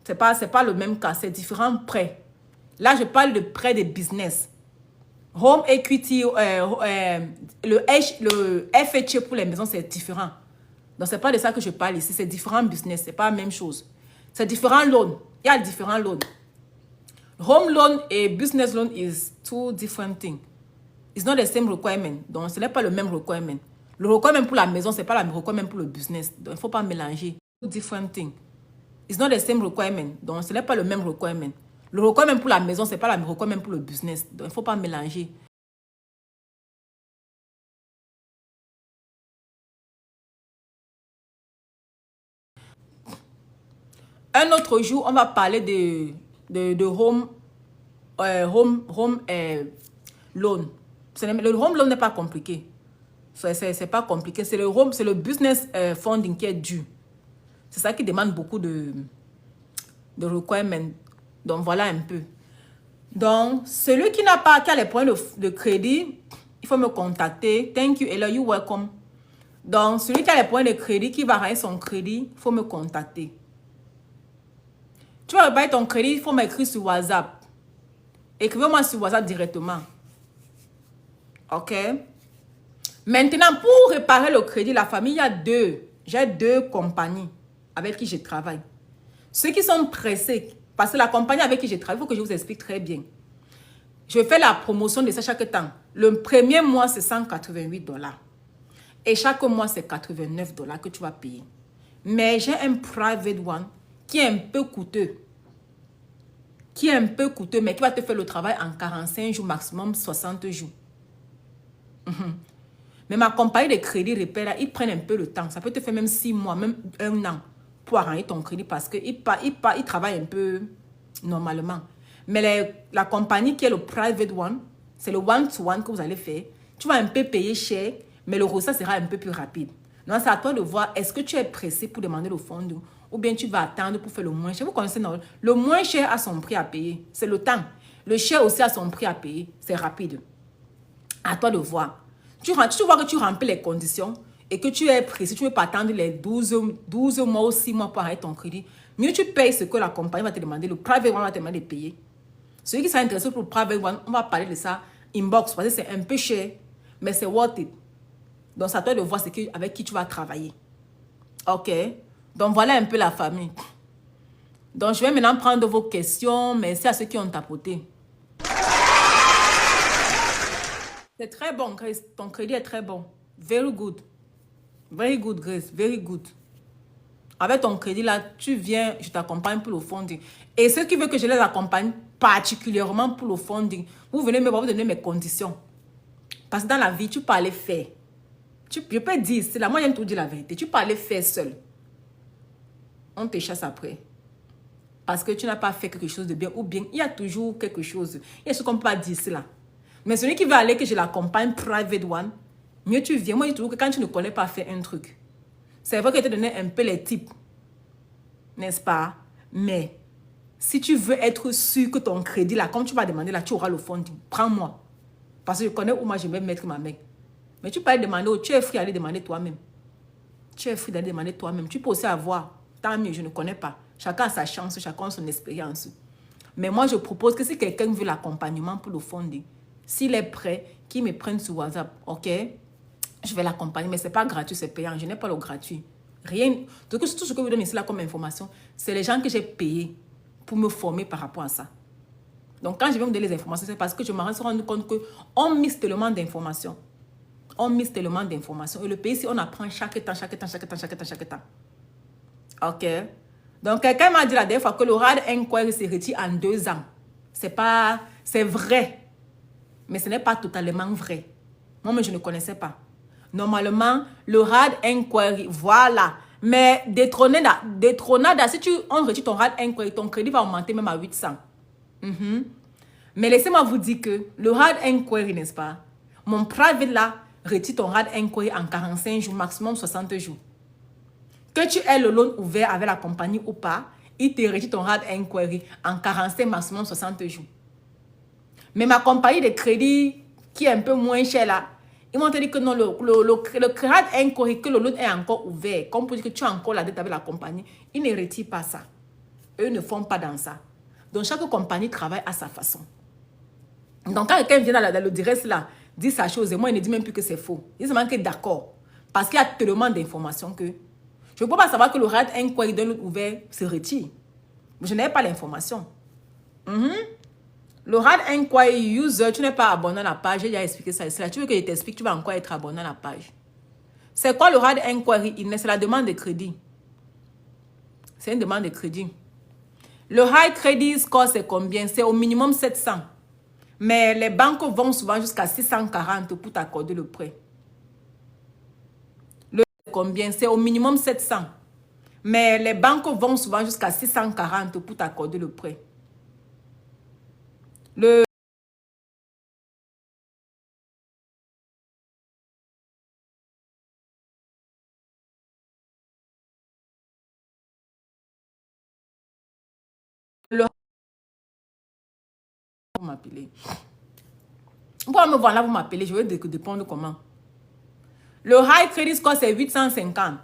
ce n'est pas le même cas. C'est différent prêts. Là, je parle de prêts de business. Home equity, le FHA pour les maisons, c'est différent. Donc, ce n'est pas de ça que je parle ici. C'est différent business. Ce n'est pas la même chose. C'est différent loan. Il y a différents loans. Home loan et business loan is two different things. It's not the same requirement. Donc, ce n'est pas le même requirement. Le requirement pour la maison, ce n'est pas le requirement pour le business. Donc, il ne faut pas mélanger. Two different things. It's not the same requirement. Donc, ce n'est pas le même requirement. Le requirement pour la maison, ce n'est pas le requirement pour le business. Donc, il ne faut pas mélanger. Un autre jour, on va parler de home loan. Le home loan n'est pas compliqué. C'est pas compliqué. C'est le business funding qui est dû. C'est ça qui demande beaucoup de requirements. Donc, voilà un peu. Donc, celui qui n'a pas, qui a les points de crédit, il faut me contacter. Thank you, hello, you welcome. Donc, celui qui a les points de crédit, qui va rayer son crédit, il faut me contacter. Tu vas réparer ton crédit, il faut m'écrire sur WhatsApp. Écrivez-moi sur WhatsApp directement. OK? Maintenant, pour réparer le crédit, la famille, j'ai deux compagnies avec qui je travaille. Ceux qui sont pressés, parce que la compagnie avec qui je travaille, il faut que je vous explique très bien. Je fais la promotion de ça chaque temps. Le premier mois, c'est 188 $. Et chaque mois, c'est 89 $ que tu vas payer. Mais j'ai un private one qui est un peu coûteux. Mais qui va te faire le travail en 45 jours, maximum 60 jours. Mais ma compagnie de crédit, répète, là, ils prennent un peu le temps. Ça peut te faire même 6 mois, même 1 an pour arranger ton crédit parce qu'ils travaillent un peu normalement. Mais la compagnie qui est le private one, c'est le one-to-one que vous allez faire. Tu vas un peu payer cher, mais le ressaut sera un peu plus rapide. Donc, c'est à toi de voir, est-ce que tu es pressé pour demander le funding ou bien tu vas attendre pour faire le moins cher. Vous connaissez, non? Le moins cher a son prix à payer. C'est le temps. Le cher aussi a son prix à payer. C'est rapide. À toi de voir. Tu vois que tu remplis les conditions et que tu es pressé, tu ne veux pas attendre les 12 mois ou 6 mois pour arrêter ton crédit. Mieux tu payes ce que la compagnie va te demander, le private one va te demander de payer. Ceux qui sont intéressés pour le private one, on va parler de ça inbox parce que c'est un peu cher, mais c'est worth it. Donc, c'est à toi de voir avec qui tu vas travailler. OK? Donc, voilà un peu la famille. Donc, je vais maintenant prendre vos questions. Merci à ceux qui ont tapoté. C'est très bon, Grace. Ton crédit est très bon. Very good. Very good, Grace. Very good. Avec ton crédit, là, tu viens, je t'accompagne pour le funding. Et ceux qui veulent que je les accompagne particulièrement pour le funding, vous venez me voir, vous donner mes conditions. Parce que dans la vie, tu peux aller faire. Je peux dire, c'est la moyenne pour dire la vérité. Tu peux aller faire seul. On te chasse après. Parce que tu n'as pas fait quelque chose de bien. Ou bien, il y a toujours quelque chose. Il y a ce qu'on ne peut pas dire cela. Mais celui qui veut aller, que je l'accompagne private one, mieux tu viens. Moi, je trouve que quand tu ne connais pas faire un truc, c'est vrai que je te donné un peu les types. N'est-ce pas? Mais, si tu veux être sûr que ton crédit, là, comme tu vas demander, là, tu auras le funding, prends-moi. Parce que je connais où moi je vais mettre ma main. Mais tu peux aller demander, tu es free d'aller demander toi-même. Tu es free d'aller demander toi-même. Tu peux aussi avoir, tant mieux, je ne connais pas. Chacun a sa chance, chacun a son expérience. Mais moi, je propose que si quelqu'un veut l'accompagnement pour le funding, s'il est prêt, qu'il me prenne sur WhatsApp, ok? Je vais l'accompagner, mais ce n'est pas gratuit, c'est payant. Je n'ai pas le gratuit. Rien. Tout ce que je vous donne ici là comme information, c'est les gens que j'ai payés pour me former par rapport à ça. Donc, quand je vais vous donner les informations, c'est parce que je me rends rendu compte qu'on mixe tellement d'informations. On mixe tellement d'informations. Et le pays, si on apprend chaque temps. OK? Donc, quelqu'un m'a dit la dernière fois que le RAD Inquiry se retire en 2 ans. C'est vrai. Mais ce n'est pas totalement vrai. Moi, je ne connaissais pas. Normalement, le RAD Inquiry, voilà. Mais détrônada, si on retire ton RAD Inquiry, ton crédit va augmenter même à 800. Mais laissez-moi vous dire que le RAD Inquiry, n'est-ce pas? Mon private là, retire ton RAD Inquiry en 45 jours, maximum 60 jours. Que tu aies le loan ouvert avec la compagnie ou pas, il te retire ton RAD Inquiry en 45, maximum 60 jours. Mais ma compagnie de crédit, qui est un peu moins chère là, ils m'ont dit que non, le RAD Inquiry, que le loan est encore ouvert, comme pour dire que tu as encore la dette avec la compagnie, ils ne retirent pas ça. Eux ne font pas dans ça. Donc, chaque compagnie travaille à sa façon. Donc, quand quelqu'un vient dans le direct là, dit sa chose, et moi, il ne dit même plus que c'est faux. Il se manque d'accord. Parce qu'il y a tellement d'informations que je ne peux pas savoir que le RAD Inquiry d'un loan ouvert se retire. Je n'ai pas l'information. Le RAD Inquiry User, tu n'es pas abonné à la page. J'ai déjà expliqué ça ici. Là. Tu veux que je t'explique, tu vas encore être abonné à la page. C'est quoi le RAD Inquiry? C'est la demande de crédit. C'est une demande de crédit. Le High Credit Score, c'est combien? C'est au minimum 700. Mais les banques vont souvent jusqu'à 640 pour t'accorder le prêt. Le combien? C'est au minimum 700. Mais les banques vont souvent jusqu'à 640 pour t'accorder le prêt. Le vous m'appelez. Vous pouvez me voir là, vous m'appelez. Je vais dépendre comment. Le High Credit Score, c'est 850.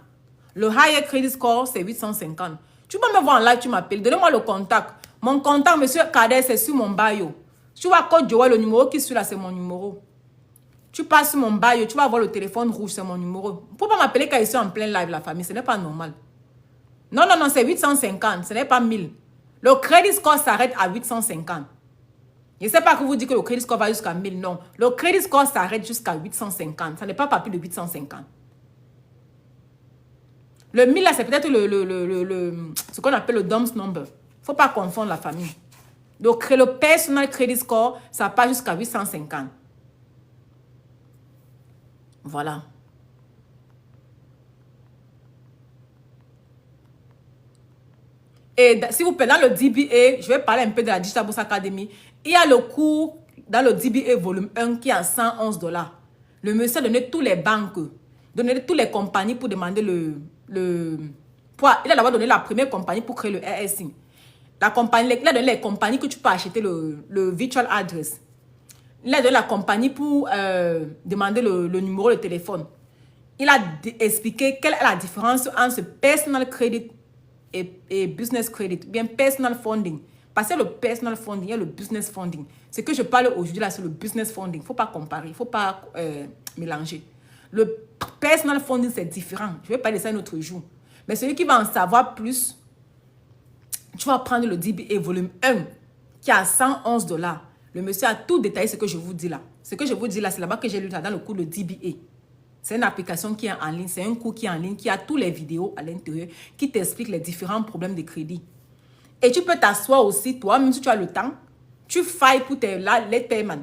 Le High Credit Score, c'est 850. Tu peux me voir en live, tu m'appelles. Donnez-moi le contact. Mon contact, monsieur Kader, c'est sur mon bio. Tu vois code Joël, le numéro qui suit là, c'est mon numéro. Tu passes sur mon bio, tu vas avoir le téléphone rouge, c'est mon numéro. Vous ne pouvez pas m'appeler quand je suis en plein live, la famille. Ce n'est pas normal. Non, c'est 850. Ce n'est pas 1000. Le Credit Score s'arrête à 850. Je ne sais pas que vous dites que le Credit Score va jusqu'à 1000. Non. Le Credit Score s'arrête jusqu'à 850. Ça n'est pas plus de 850. Le 1000 là, c'est peut-être ce qu'on appelle le DUNS number. Il ne faut pas confondre la famille. Donc, le Personal Credit Score, ça part jusqu'à 850. Voilà. Et s'il vous plaît, dans le DBA, je vais parler un peu de la Digital Bourse Academy. Il y a le cours dans le DBA volume 1 qui est à $111. Le monsieur a donné tous les banques, donné toutes les compagnies pour demander il a d'abord donné la première compagnie pour créer le RSI. Il a donné les compagnies que tu peux acheter le virtual address. Il a donné la compagnie pour demander le numéro de téléphone. Il a expliqué quelle est la différence entre personal credit et business credit, bien personal funding. Parce que le personal funding et le business funding. Ce que je parle aujourd'hui là, c'est le business funding. Il ne faut pas comparer, il ne faut pas mélanger. Le personal funding, c'est différent. Je vais parler de ça un autre jour. Mais celui qui va en savoir plus, tu vas prendre le DBA volume 1 qui est à $111. Le monsieur a tout détaillé ce que je vous dis là. Ce que je vous dis là, c'est là-bas que j'ai lu là dans le cours de DBA. C'est une application qui est en ligne, c'est un cours qui est en ligne, qui a toutes les vidéos à l'intérieur, qui t'explique les différents problèmes de crédit. Et tu peux t'asseoir aussi, toi-même, si tu as le temps, tu failles pour les paiements.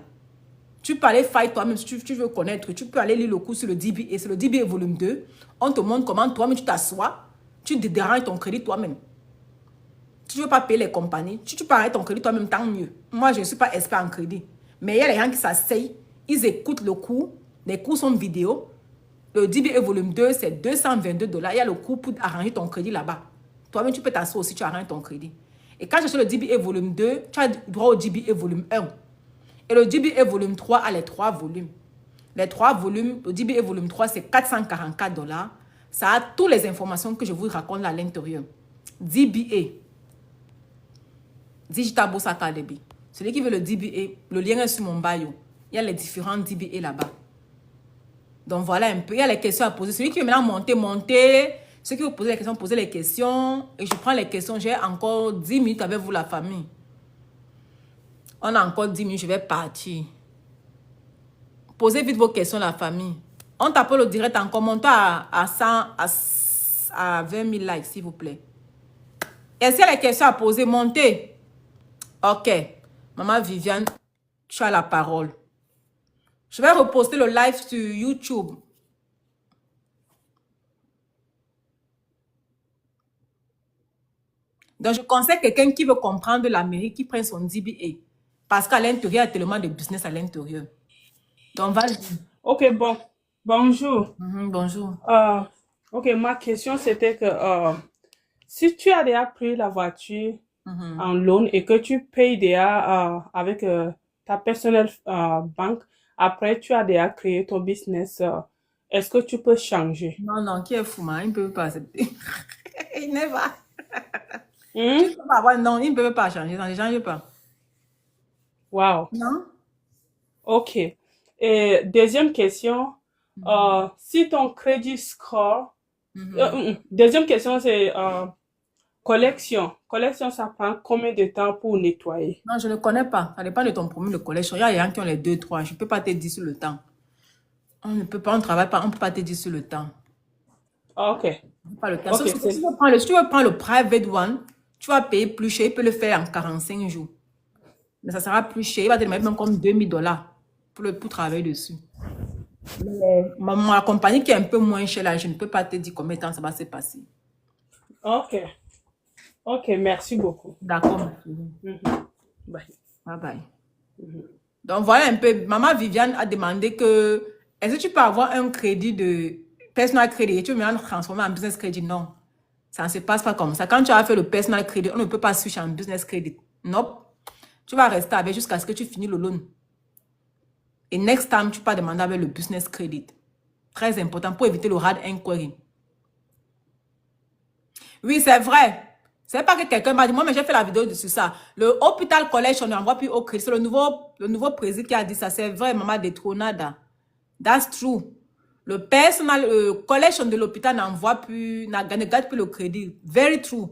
Tu peux aller faillir toi-même si tu veux connaître. Tu peux aller lire le cours sur le DBA, c'est le DBA volume 2. On te montre comment toi-même tu t'assois, tu déranges ton crédit toi-même. Si tu ne veux pas payer les compagnies, si tu peux arrêter ton crédit toi-même, tant mieux. Moi, je ne suis pas expert en crédit. Mais il y a les gens qui s'asseyent, ils écoutent le cours, les cours sont vidéo. Le DBA volume 2, c'est $222. Il y a le coût pour arranger ton crédit là-bas. Toi-même, tu peux t'asseoir aussi, tu arranges ton crédit. Et quand je fais le DBA volume 2, tu as droit au DBA volume 1. Et le DBA volume 3 a les 3 volumes. Les 3 volumes, le DBA volume 3, c'est $444. Ça a toutes les informations que je vous raconte là à l'intérieur. DBA, Digital Bourse Academy. Celui qui veut le DBA, le lien est sur mon bio. Il y a les différents DBA là-bas. Donc voilà un peu, il y a les questions à poser. Celui qui veut maintenant monter. Ceux qui vous posez les questions, posez les questions. Et je prends les questions. J'ai encore 10 minutes avec vous, la famille. On a encore 10 minutes, je vais partir. Posez vite vos questions, la famille. On t'appelle le direct encore. Montez à 20 000 likes, s'il vous plaît. Est-ce qu'il y a les questions à poser? Montez. Ok. Maman Viviane, tu as la parole. Je vais reposter le live sur YouTube. Donc, je conseille quelqu'un qui veut comprendre l'Amérique, qui prenne son DBA. Parce qu'à l'intérieur, il y a tellement de business à l'intérieur. Donc, vas-y. Ok, bon. Bonjour. Bonjour. Ok, ma question c'était que si tu as déjà pris la voiture en loan et que tu payes déjà avec ta personnelle banque, après tu as déjà créé ton business, est-ce que tu peux changer? Non, qui est fou, man? Il ne peut pas accepter. Il ne va. Hmm? Tu peux pas avoir, non, il ne peut pas changer. Non, les gens ne pas. Wow. Non? Ok. Et deuxième question, si ton crédit score, deuxième question c'est collection. Collection, ça prend combien de temps pour nettoyer? Non, je ne connais pas. Ça dépend de ton problème de collection. Il y a des gens qui ont les 2, 3. Je ne peux pas te dire sur le temps. On ne peut pas, on ne travaille pas, on ne peut pas te dire sur le temps. Ok. Pas le temps. Ok, Si tu veux prendre le private one, tu vas payer plus cher. Il peut le faire en 45 jours. Mais ça sera plus cher. Il va te demander même comme $2 000 pour travailler dessus. Mais ma compagnie qui est un peu moins chère là, je ne peux pas te dire combien de temps ça va se passer. Ok. Ok, merci beaucoup. D'accord, ma chérie. Bye. Bye bye. Donc voilà un peu. Maman Viviane a demandé que est-ce que tu peux avoir un crédit de personal credit et tu veux maintenant transformer en business credit? Non. Ça ne se passe pas comme ça. Quand tu as fait le personal credit, on ne peut pas switcher en business credit. Non. Tu vas rester avec jusqu'à ce que tu finis le loan. Et next time, tu peux demander avec le business credit. Très important pour éviter le hard inquiry. Oui, c'est vrai. C'est pas que quelqu'un m'a dit, moi, mais j'ai fait la vidéo sur ça. Le Hospital College, on n'envoie plus au crédit. C'est le nouveau président qui a dit ça. C'est vrai, maman détronada. That's true. Le personnel, collection de l'hôpital n'envoie plus, ne garde plus le crédit. Very true.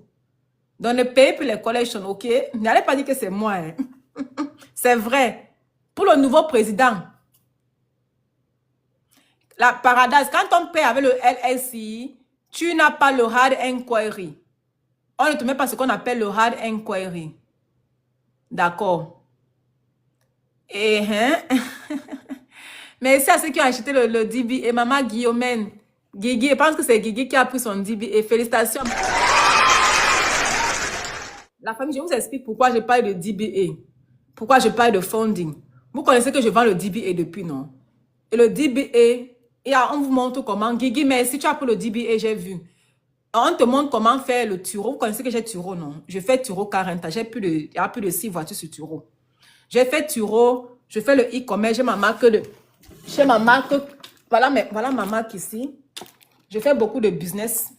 Donc, ne paye plus les collections, ok? N'allez pas dire que c'est moi. Hein. C'est vrai. Pour le nouveau président. La paradise, quand on paye avec le LSI, tu n'as pas le hard inquiry. On ne te met pas ce qu'on appelle le hard inquiry. D'accord. Et, hein? Merci à ceux qui ont acheté le DBA. Maman Guillaumène. Guigui, je pense que c'est Guigui qui a pris son DBA. Félicitations. La famille, je vous explique pourquoi je parle de DBA. Pourquoi je parle de funding. Vous connaissez que je vends le DBA depuis, non? Et le DBA, et on vous montre comment. Guigui, mais si tu as pris le DBA, j'ai vu. On te montre comment faire le Turo. Vous connaissez que j'ai Turo, non? Je fais Turo 40. Il y a plus de 6 voitures sur Turo. J'ai fait Turo. Je fais le e-commerce. J'ai ma marque voilà ma marque ici. Je fais beaucoup de business.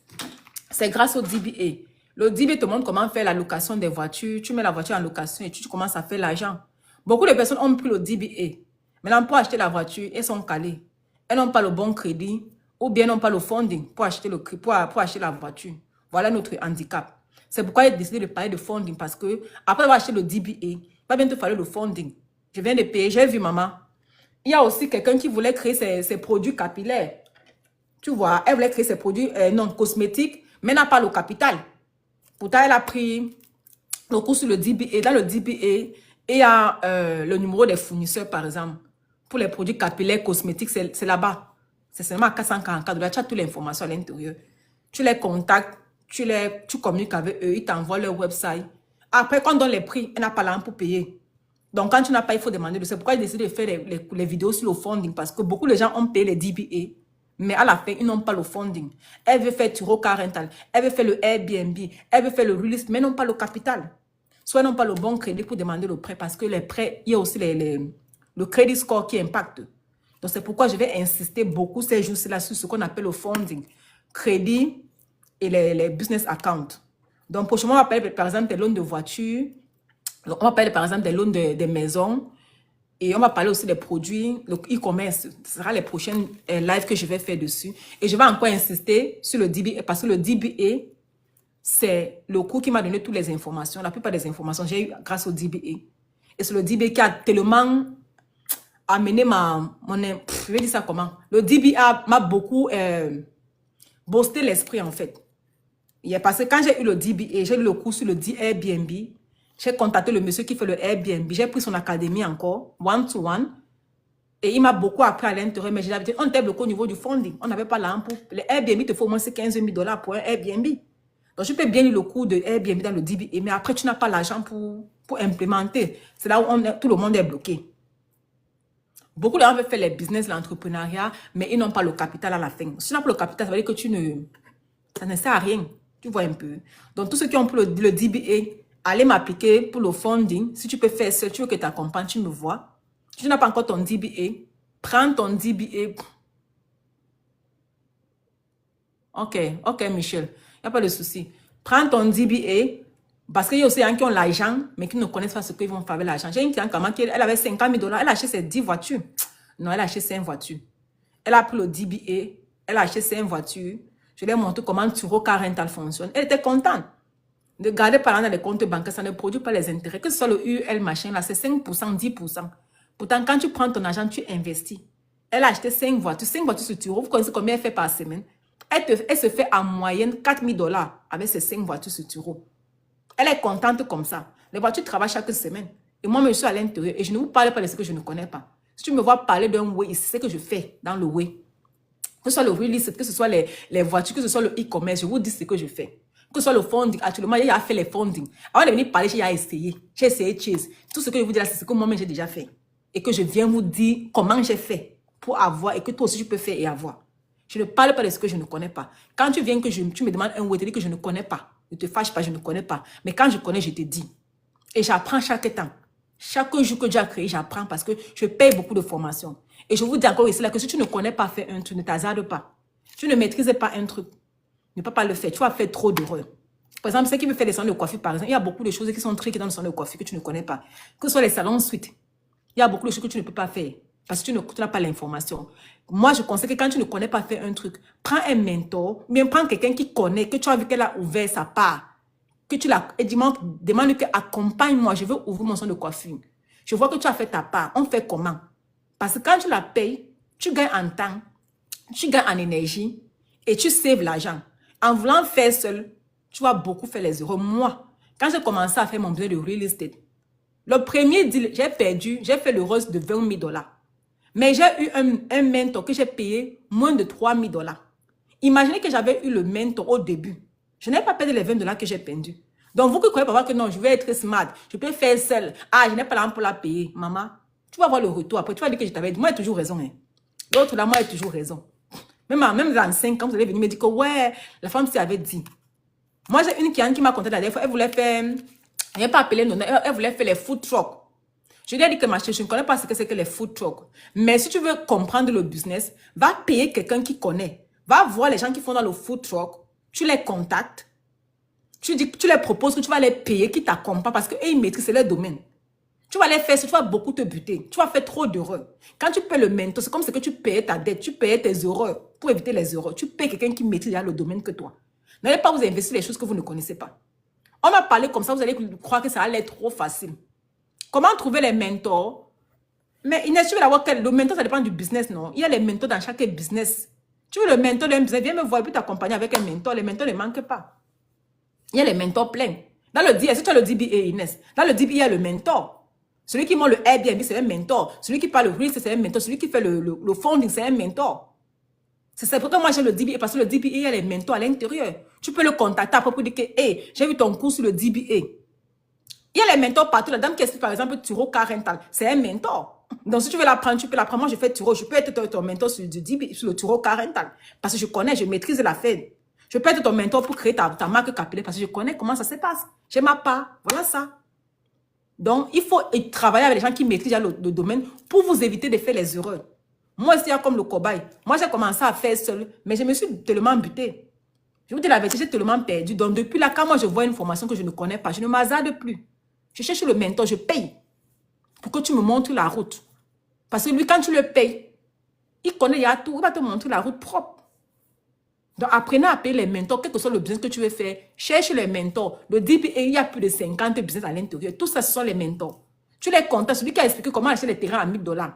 C'est grâce au DBA. Le DBA te montre comment faire la location des voitures. Tu mets la voiture en location et tu commences à faire l'argent. Beaucoup de personnes ont pris le DBA. Maintenant, pour acheter la voiture, elles sont calées. Elles n'ont pas le bon crédit ou bien n'ont pas le funding pour acheter la voiture. Voilà notre handicap. C'est pourquoi j'ai décidé de parler de funding parce que après avoir acheté le DBA, il va bientôt falloir le funding. Je viens de payer, j'ai vu maman. Il y a aussi quelqu'un qui voulait créer ses produits capillaires. Tu vois, elle voulait créer ses produits non cosmétiques, mais n'a pas le capital. Pourtant, elle a pris le cours sur le DBA. Dans le DBA, il y a le numéro des fournisseurs, par exemple. Pour les produits capillaires cosmétiques, c'est là-bas. C'est seulement à 444 $. Tu as toute l'information à l'intérieur. Tu les contactes, tu communiques avec eux, ils t'envoient leur website. Après, quand on donne les prix, elle n'a pas l'argent pour payer. Donc, quand tu n'as pas, il faut demander. C'est pourquoi j'ai décidé de faire les vidéos sur le funding. Parce que beaucoup de gens ont payé les DBA. Mais à la fin, ils n'ont pas le funding. Elle veut faire Turo Car Rental. Elle veut faire le Airbnb. Elle veut faire le real estate, mais n'ont pas le capital. Soit n'ont pas le bon crédit pour demander le prêt. Parce que les prêts, il y a aussi le credit score qui impacte. Donc, c'est pourquoi je vais insister beaucoup ces jours-ci là sur ce qu'on appelle le funding. Crédit et les business accounts. Donc, prochainement, on va parler par exemple des loans de voiture. On va parler par exemple des loans des maisons. Et on va parler aussi des produits, le e-commerce. Ce sera les prochaines lives que je vais faire dessus. Et je vais encore insister sur le DBA parce que le DBA, c'est le cours qui m'a donné toutes les informations. La plupart des informations, j'ai eu grâce au DBA. Et c'est le DBA qui a tellement amené je vais dire ça comment? Le DBA m'a beaucoup boosté l'esprit en fait. Parce que quand j'ai eu le DBA, j'ai eu le cours sur le Airbnb. J'ai contacté le monsieur qui fait le Airbnb. J'ai pris son académie encore, one-to-one. Et il m'a beaucoup appris à l'intérieur. Mais j'ai l'habitude, on était bloqué au niveau du funding. On n'avait pas l'argent pour... Le Airbnb te faut au moins 15 000 $ pour un Airbnb. Donc, je peux bien lire le cours de Airbnb dans le DBA. Mais après, tu n'as pas l'argent pour implémenter. C'est là où tout le monde est bloqué. Beaucoup de gens veulent faire les business, l'entrepreneuriat, mais ils n'ont pas le capital à la fin. Si tu n'as pas le capital, ça veut dire que ça ne sert à rien. Tu vois un peu. Donc, tous ceux qui ont pris le DBA, allez m'appliquer pour le funding. Si tu peux faire ça, tu veux que tu accompagnes, tu me vois. Si tu n'as pas encore ton DBA, prends ton DBA. Ok, Michel. Il n'y a pas de souci. Prends ton DBA. Parce qu'il y a aussi des gens qui ont l'argent, mais qui ne connaissent pas ce qu'ils vont faire avec l'argent. J'ai une cliente elle avait 50 000 $. Elle a acheté ses 10 voitures. Non, elle a acheté 5 voitures. Elle a pris le DBA. Elle a acheté 5 voitures. Je lui ai montré comment Turo Car Rental fonctionne. Elle était contente. De garder par exemple dans les comptes bancaires, ça ne produit pas les intérêts. Que ce soit le UL machin, là, c'est 5%, 10%. Pourtant, quand tu prends ton argent, tu investis. Elle a acheté 5 voitures. 5 voitures sur Turo. Vous connaissez combien elle fait par semaine? Elle se fait en moyenne 4 000 $ avec ces 5 voitures sur Turo. Elle est contente comme ça. Les voitures travaillent chaque semaine. Et moi, je suis à l'intérieur et je ne vous parle pas de ce que je ne connais pas. Si tu me vois parler d'un way, c'est ce que je fais dans le way. Que ce soit le real estate, que ce soit les voitures, que ce soit le e-commerce, je vous dis ce que je fais. Que ce soit le funding, actuellement, il a fait les funding. Avant de venir parler, j'ai essayé. J'ai essayé Chase. Tout ce que je vous dis là, c'est ce que moi-même j'ai déjà fait. Et que je viens vous dire comment j'ai fait pour avoir et que toi aussi tu peux faire et avoir. Je ne parle pas de ce que je ne connais pas. Quand tu viens tu me demandes un way, tu dis que je ne connais pas. Ne te fâche pas, je ne connais pas. Mais quand je connais, je te dis. Et j'apprends chaque temps. Chaque jour que Dieu a créé, j'apprends parce que je paye beaucoup de formations. Et je vous dis encore ici là que si tu ne connais pas faire un truc, ne t'hasarde pas. Tu ne maîtrises pas un truc. Ne peux pas le faire. Tu vas faire trop d'erreurs. Par exemple, ceux qui veulent faire des salons de coiffure, par exemple, il y a beaucoup de choses qui sont triquées dans le salon de coiffure que tu ne connais pas. Que ce soit les salons suite. Il y a beaucoup de choses que tu ne peux pas faire parce que tu n'as pas l'information. Moi, je conseille que quand tu ne connais pas faire un truc, prends un mentor, mais prends quelqu'un qui connaît, que tu as vu qu'elle a ouvert sa part, que tu l'as, et demande que accompagne-moi, je veux ouvrir mon salon de coiffure. Je vois que tu as fait ta part. On fait comment? Parce que quand tu la payes, tu gagnes en temps, tu gagnes en énergie et tu sauves l'argent. En voulant faire seul, tu vas beaucoup faire les erreurs. Moi, quand j'ai commencé à faire mon business de real estate, le premier deal, j'ai fait le rose de 20 000 $. Mais j'ai eu un mentor que j'ai payé moins de 3000 $. Imaginez que j'avais eu le mentor au début. Je n'ai pas perdu les 20 $ que j'ai perdu. Donc, vous qui croyez pas que non, je vais être smart, je peux faire seul. Ah, je n'ai pas l'argent pour la payer. Maman, tu vas voir le retour. Après, tu vas dire que je t'avais dit. Moi, j'ai toujours raison. Hein. L'autre là, moi, j'ai toujours raison. Même dans 5 ans, vous allez venir me dire que ouais, la femme s'y avait dit. Moi, j'ai une cliente qui m'a contacté la dernière fois. Elle voulait faire, elle n'a pas appelé non, elle voulait faire les food trucks. Je lui ai dit que ma chérie, je ne connais pas ce que c'est que les food trucks. Mais si tu veux comprendre le business, va payer quelqu'un qui connaît. Va voir les gens qui font dans le food truck. Tu les contactes. Tu les proposes que tu vas les payer, qui t'accompagnent parce qu'ils maîtrisent leur domaine. Tu vas les faire, tu vas beaucoup te buter. Tu vas faire trop d'erreurs. Quand tu payes le mentor, c'est comme si tu payais ta dette, tu payais tes erreurs pour éviter les erreurs. Tu payes quelqu'un qui maîtrise le domaine que toi. N'allez pas vous investir les choses que vous ne connaissez pas. On m'a parlé comme ça, vous allez croire que ça allait être trop facile. Comment trouver les mentors? Mais il n'est sûr d'avoir quel. Le mentor, ça dépend du business, non? Il y a les mentors dans chaque business. Tu veux le mentor d'un business, viens me voir et puis t'accompagner avec un mentor. Les mentors ne manquent pas. Il y a les mentors pleins. Dans le DBA, est-ce que tu as le DBA, Inès? Dans le DBA, il y a le mentor. Celui qui monte le Airbnb, c'est un mentor. Celui qui parle le risque, c'est un mentor. Celui qui fait le funding, c'est un mentor. C'est pourquoi moi j'ai le DBA, parce que le DBA, il y a les mentors à l'intérieur. Tu peux le contacter après pour dire que, hey, j'ai vu ton cours sur le DBA. Il y a les mentors partout. La dame qui explique par exemple Turo Car Rental, c'est un mentor. Donc si tu veux l'apprendre, tu peux l'apprendre. Moi je fais Turo, je peux être ton mentor sur le Turo Car Rental. Parce que je connais, je maîtrise l'affaire. Je peux être ton mentor pour créer ta marque capillaire parce que je connais comment ça se passe. J'ai ma part, voilà ça. Donc il faut travailler avec les gens qui maîtrisent le domaine pour vous éviter de faire les erreurs. Moi aussi, comme le cobaye. Moi j'ai commencé à faire seul, mais je me suis tellement buté. Je vous dis la vérité, j'ai tellement perdu. Donc depuis là, quand moi je vois une formation que je ne connais pas, je ne m'hasarde plus. Je cherche le mentor, je paye pour que tu me montres la route. Parce que lui, quand tu le payes, il connaît, il y a tout, il va te montrer la route propre. Donc, apprenez à payer les mentors, quel que soit le business que tu veux faire. Cherche les mentors. Le DBA, il y a plus de 50 business à l'intérieur. Tout ça, ce sont les mentors. Tu les contactes. Celui qui a expliqué comment acheter les terrains à 1000 $.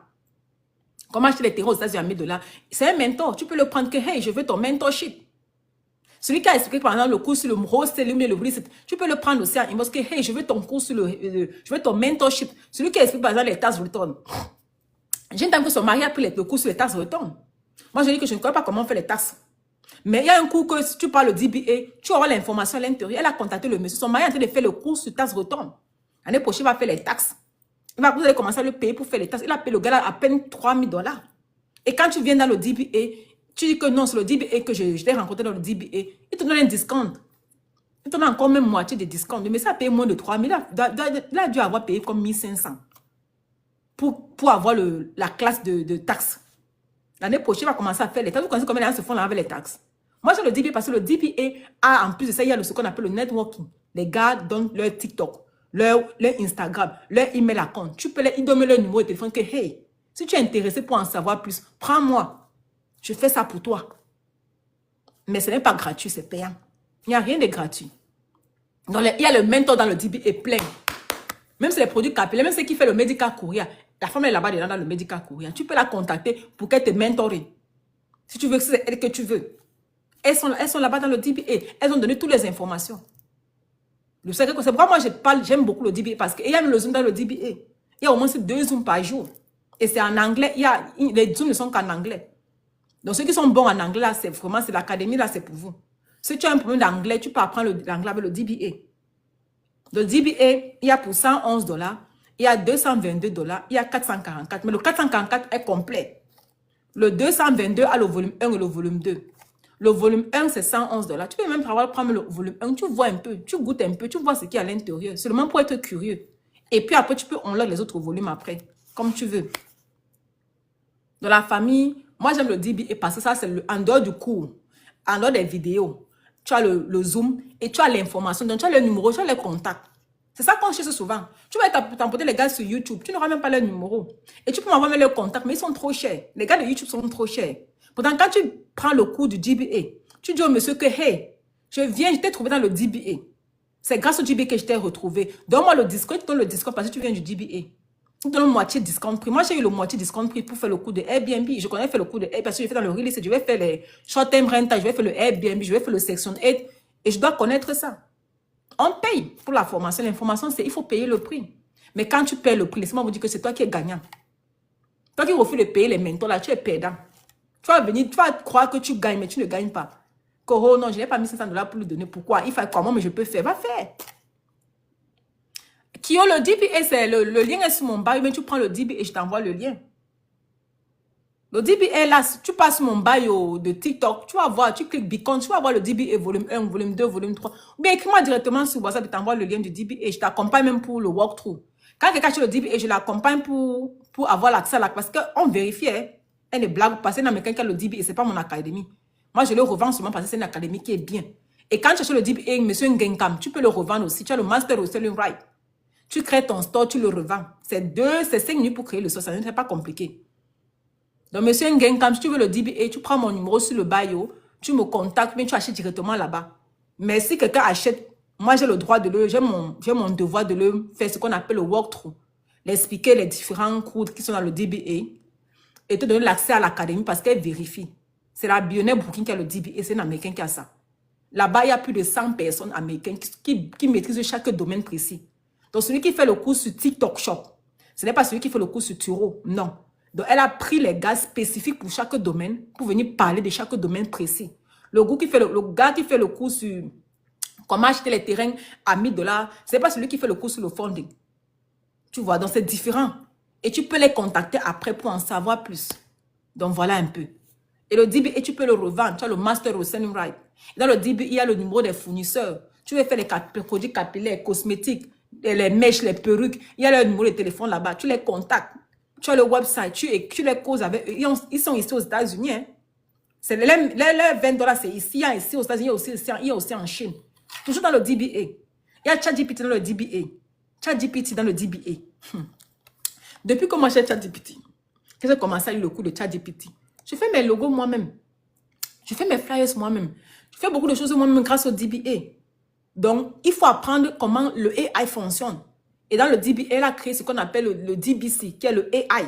Comment acheter les terrains aux États-Unis à 1000 $. C'est un mentor. Tu peux le prendre que, hey, je veux ton mentorship. Celui qui a expliqué, par exemple, le cours sur le wholesaling, le reset, tu peux le prendre aussi en inbox que, hey, je veux ton cours sur je veux ton mentorship. Celui qui explique, par exemple, les tax return. J'ai une dame que son mari a pris le cours sur les tax return. Moi, je dis que je ne connais pas comment on fait les taxes. Mais il y a un cours que si tu parles au DBA, tu auras l'information à l'intérieur. Elle a contacté le monsieur. Son mari est en train de faire le cours sur tax return. L'année prochaine, il va faire les taxes. Vous allez commencer à le payer pour faire les taxes. Il a payé le gars là à peine 3000 $. Et quand tu viens dans le DBA, tu dis que non, c'est le DBA que je t'ai rencontré dans le DBA. Il te donne un discount. Il te donne encore même moitié de discount. Mais ça a payé moins de 3000 $. Il a dû avoir payé comme 1500 pour avoir la classe de taxes. L'année prochaine, il va commencer à faire les taxes. Vous connaissez combien les gens se font là avec les taxes? Moi, j'ai le DBA parce que le DBA a, en plus de ça, il y a ce qu'on appelle le networking. Les gars donnent leur TikTok, leur Instagram, leur email account. Tu peux ils donnent leur numéro de téléphone que, hey, si tu es intéressé pour en savoir plus, prends-moi. Je fais ça pour toi. Mais ce n'est pas gratuit, c'est payant. Il n'y a rien de gratuit. Donc, il y a le mentor dans le DBA plein. Même si les produits capillaires, même ceux qui font le medical courier, la femme est là-bas dedans dans le medical courier. Tu peux la contacter pour qu'elle te mentore. Si tu veux que c'est elle que tu veux. Elles sont là-bas dans le DBA. Elles ont donné toutes les informations. C'est pourquoi moi j'aime beaucoup le DBA parce qu'il y a le Zoom dans le DBA. Il y a au moins 2 Zooms par jour. Et c'est en anglais. Les Zooms ne sont qu'en anglais. Donc ceux qui sont bons en anglais, là, c'est vraiment, c'est l'académie, là, c'est pour vous. Si tu as un problème d'anglais, tu peux apprendre l'anglais avec le DBA. Le DBA, il y a pour 111 $, il y a 222 $, il y a 444. Mais le 444 est complet. Le 222 a le volume 1 et le volume 2. Le volume 1, c'est 111 $. Tu peux même prendre le volume 1, tu vois un peu, tu goûtes un peu, tu vois ce qu'il y a à l'intérieur. Seulement pour être curieux. Et puis après, tu peux unlock les autres volumes après, comme tu veux. Dans la famille, moi j'aime le DBA parce que ça, c'est en dehors du cours, en dehors des vidéos. Tu as le Zoom et tu as l'information. Donc tu as le numéro, tu as les contacts. C'est ça qu'on cherche souvent. Tu vas t'emporter les gars sur YouTube, tu n'auras même pas leur numéro. Et tu peux m'envoyer même leurs contacts, mais ils sont trop chers. Les gars de YouTube sont trop chers. Pourtant, quand tu prends le cours du DBA, tu dis au monsieur que, hey, je t'ai trouvé dans le DBA. C'est grâce au DBA que je t'ai retrouvé. Donne-moi le discount, tu donnes le discount parce que tu viens du DBA. Tu donnes moitié de discount prix. Moi, j'ai eu le moitié de discount prix pour faire le cours de Airbnb. Je connais faire le cours de Airbnb parce que je fais dans le real estate, je vais faire les short-term rental, je vais faire le Airbnb, je vais faire le Section 8 et je dois connaître ça. On paye pour la formation. L'information, c'est il faut payer le prix. Mais quand tu payes le prix, laissez-moi vous dire que c'est toi qui es gagnant. Toi qui refuses de payer les mentors là, tu es perdant. Tu vas venir, tu vas croire que tu gagnes, mais tu ne gagnes pas. Que, oh non, je n'ai pas mis 500 $ pour lui donner. Pourquoi? Il fait comment, mais je peux faire. Va faire. Qui ont le DBA, c'est le lien est sur mon bio, mais tu prends le DBA et je t'envoie le lien. Le DBA là, si tu passes mon bio de TikTok, tu vas voir, tu cliques Beacon, tu vas voir le DBA volume 1, volume 2, volume 3. Ou bien écris-moi directement sur WhatsApp et t'envoie le lien du DBA et je t'accompagne même pour le walkthrough. Quand quelqu'un achète le DBA, je l'accompagne pour avoir l'accès là, parce qu'on vérifie, hein, elle est blague, parce que dans quelqu'un qui a le DBA, c'est pas mon académie. Moi, je le revends seulement parce que c'est une académie qui est bien. Et quand tu achètes le DBA, monsieur Ngenkam, tu peux le revendre aussi. Tu as le master au selling right. Tu crées ton store, tu le revends. C'est 5 minutes pour créer le store, ça n'est pas compliqué. Donc, monsieur Ngenkam, si tu veux le DBA, tu prends mon numéro sur le bio, tu me contactes, mais tu achètes directement là-bas. Mais si quelqu'un achète, moi j'ai le droit de le, j'ai mon devoir de le faire ce qu'on appelle le walkthrough. L'expliquer les différents cours qui sont dans le DBA et te donner l'accès à l'académie parce qu'elle vérifie. C'est la Billionaire Brooklyn qui a le DBA, c'est un Américain qui a ça. Là-bas, il y a plus de 100 personnes américaines qui maîtrisent chaque domaine précis. Donc, celui qui fait le cours sur TikTok Shop, ce n'est pas celui qui fait le cours sur Turo, non. Donc, elle a pris les gars spécifiques pour chaque domaine pour venir parler de chaque domaine précis. Le gars qui fait le cours sur comment acheter les terrains à 1000 $, ce n'est pas celui qui fait le cours sur le funding. Tu vois, donc c'est différent. Et tu peux les contacter après pour en savoir plus. Donc, voilà un peu. Et le DBA, tu peux le revendre. Tu as le master au selling right. Et dans le DBA, il y a le numéro des fournisseurs. Tu veux faire les produits capillaires, cosmétiques, les mèches, les perruques. Il y a le numéro de téléphone là-bas. Tu les contactes. Tu as le website. Tu les causes avec eux. Ils sont ici aux États-Unis. Hein. Les 20 $, c'est ici. Il y a ici aux États-Unis. Il y a aussi en Chine. Toujours dans le DBA. Il y a ChatGPT dans le DBA. ChatGPT dans le DBA. Depuis que moi j'ai ChatGPT, que j'ai commencé à lire le cours de ChatGPT, je fais mes logos moi-même. Je fais mes flyers moi-même. Je fais beaucoup de choses moi-même grâce au DBA. Donc, il faut apprendre comment le AI fonctionne. Et dans le DBA, elle a créé ce qu'on appelle le DBC, qui est le AI.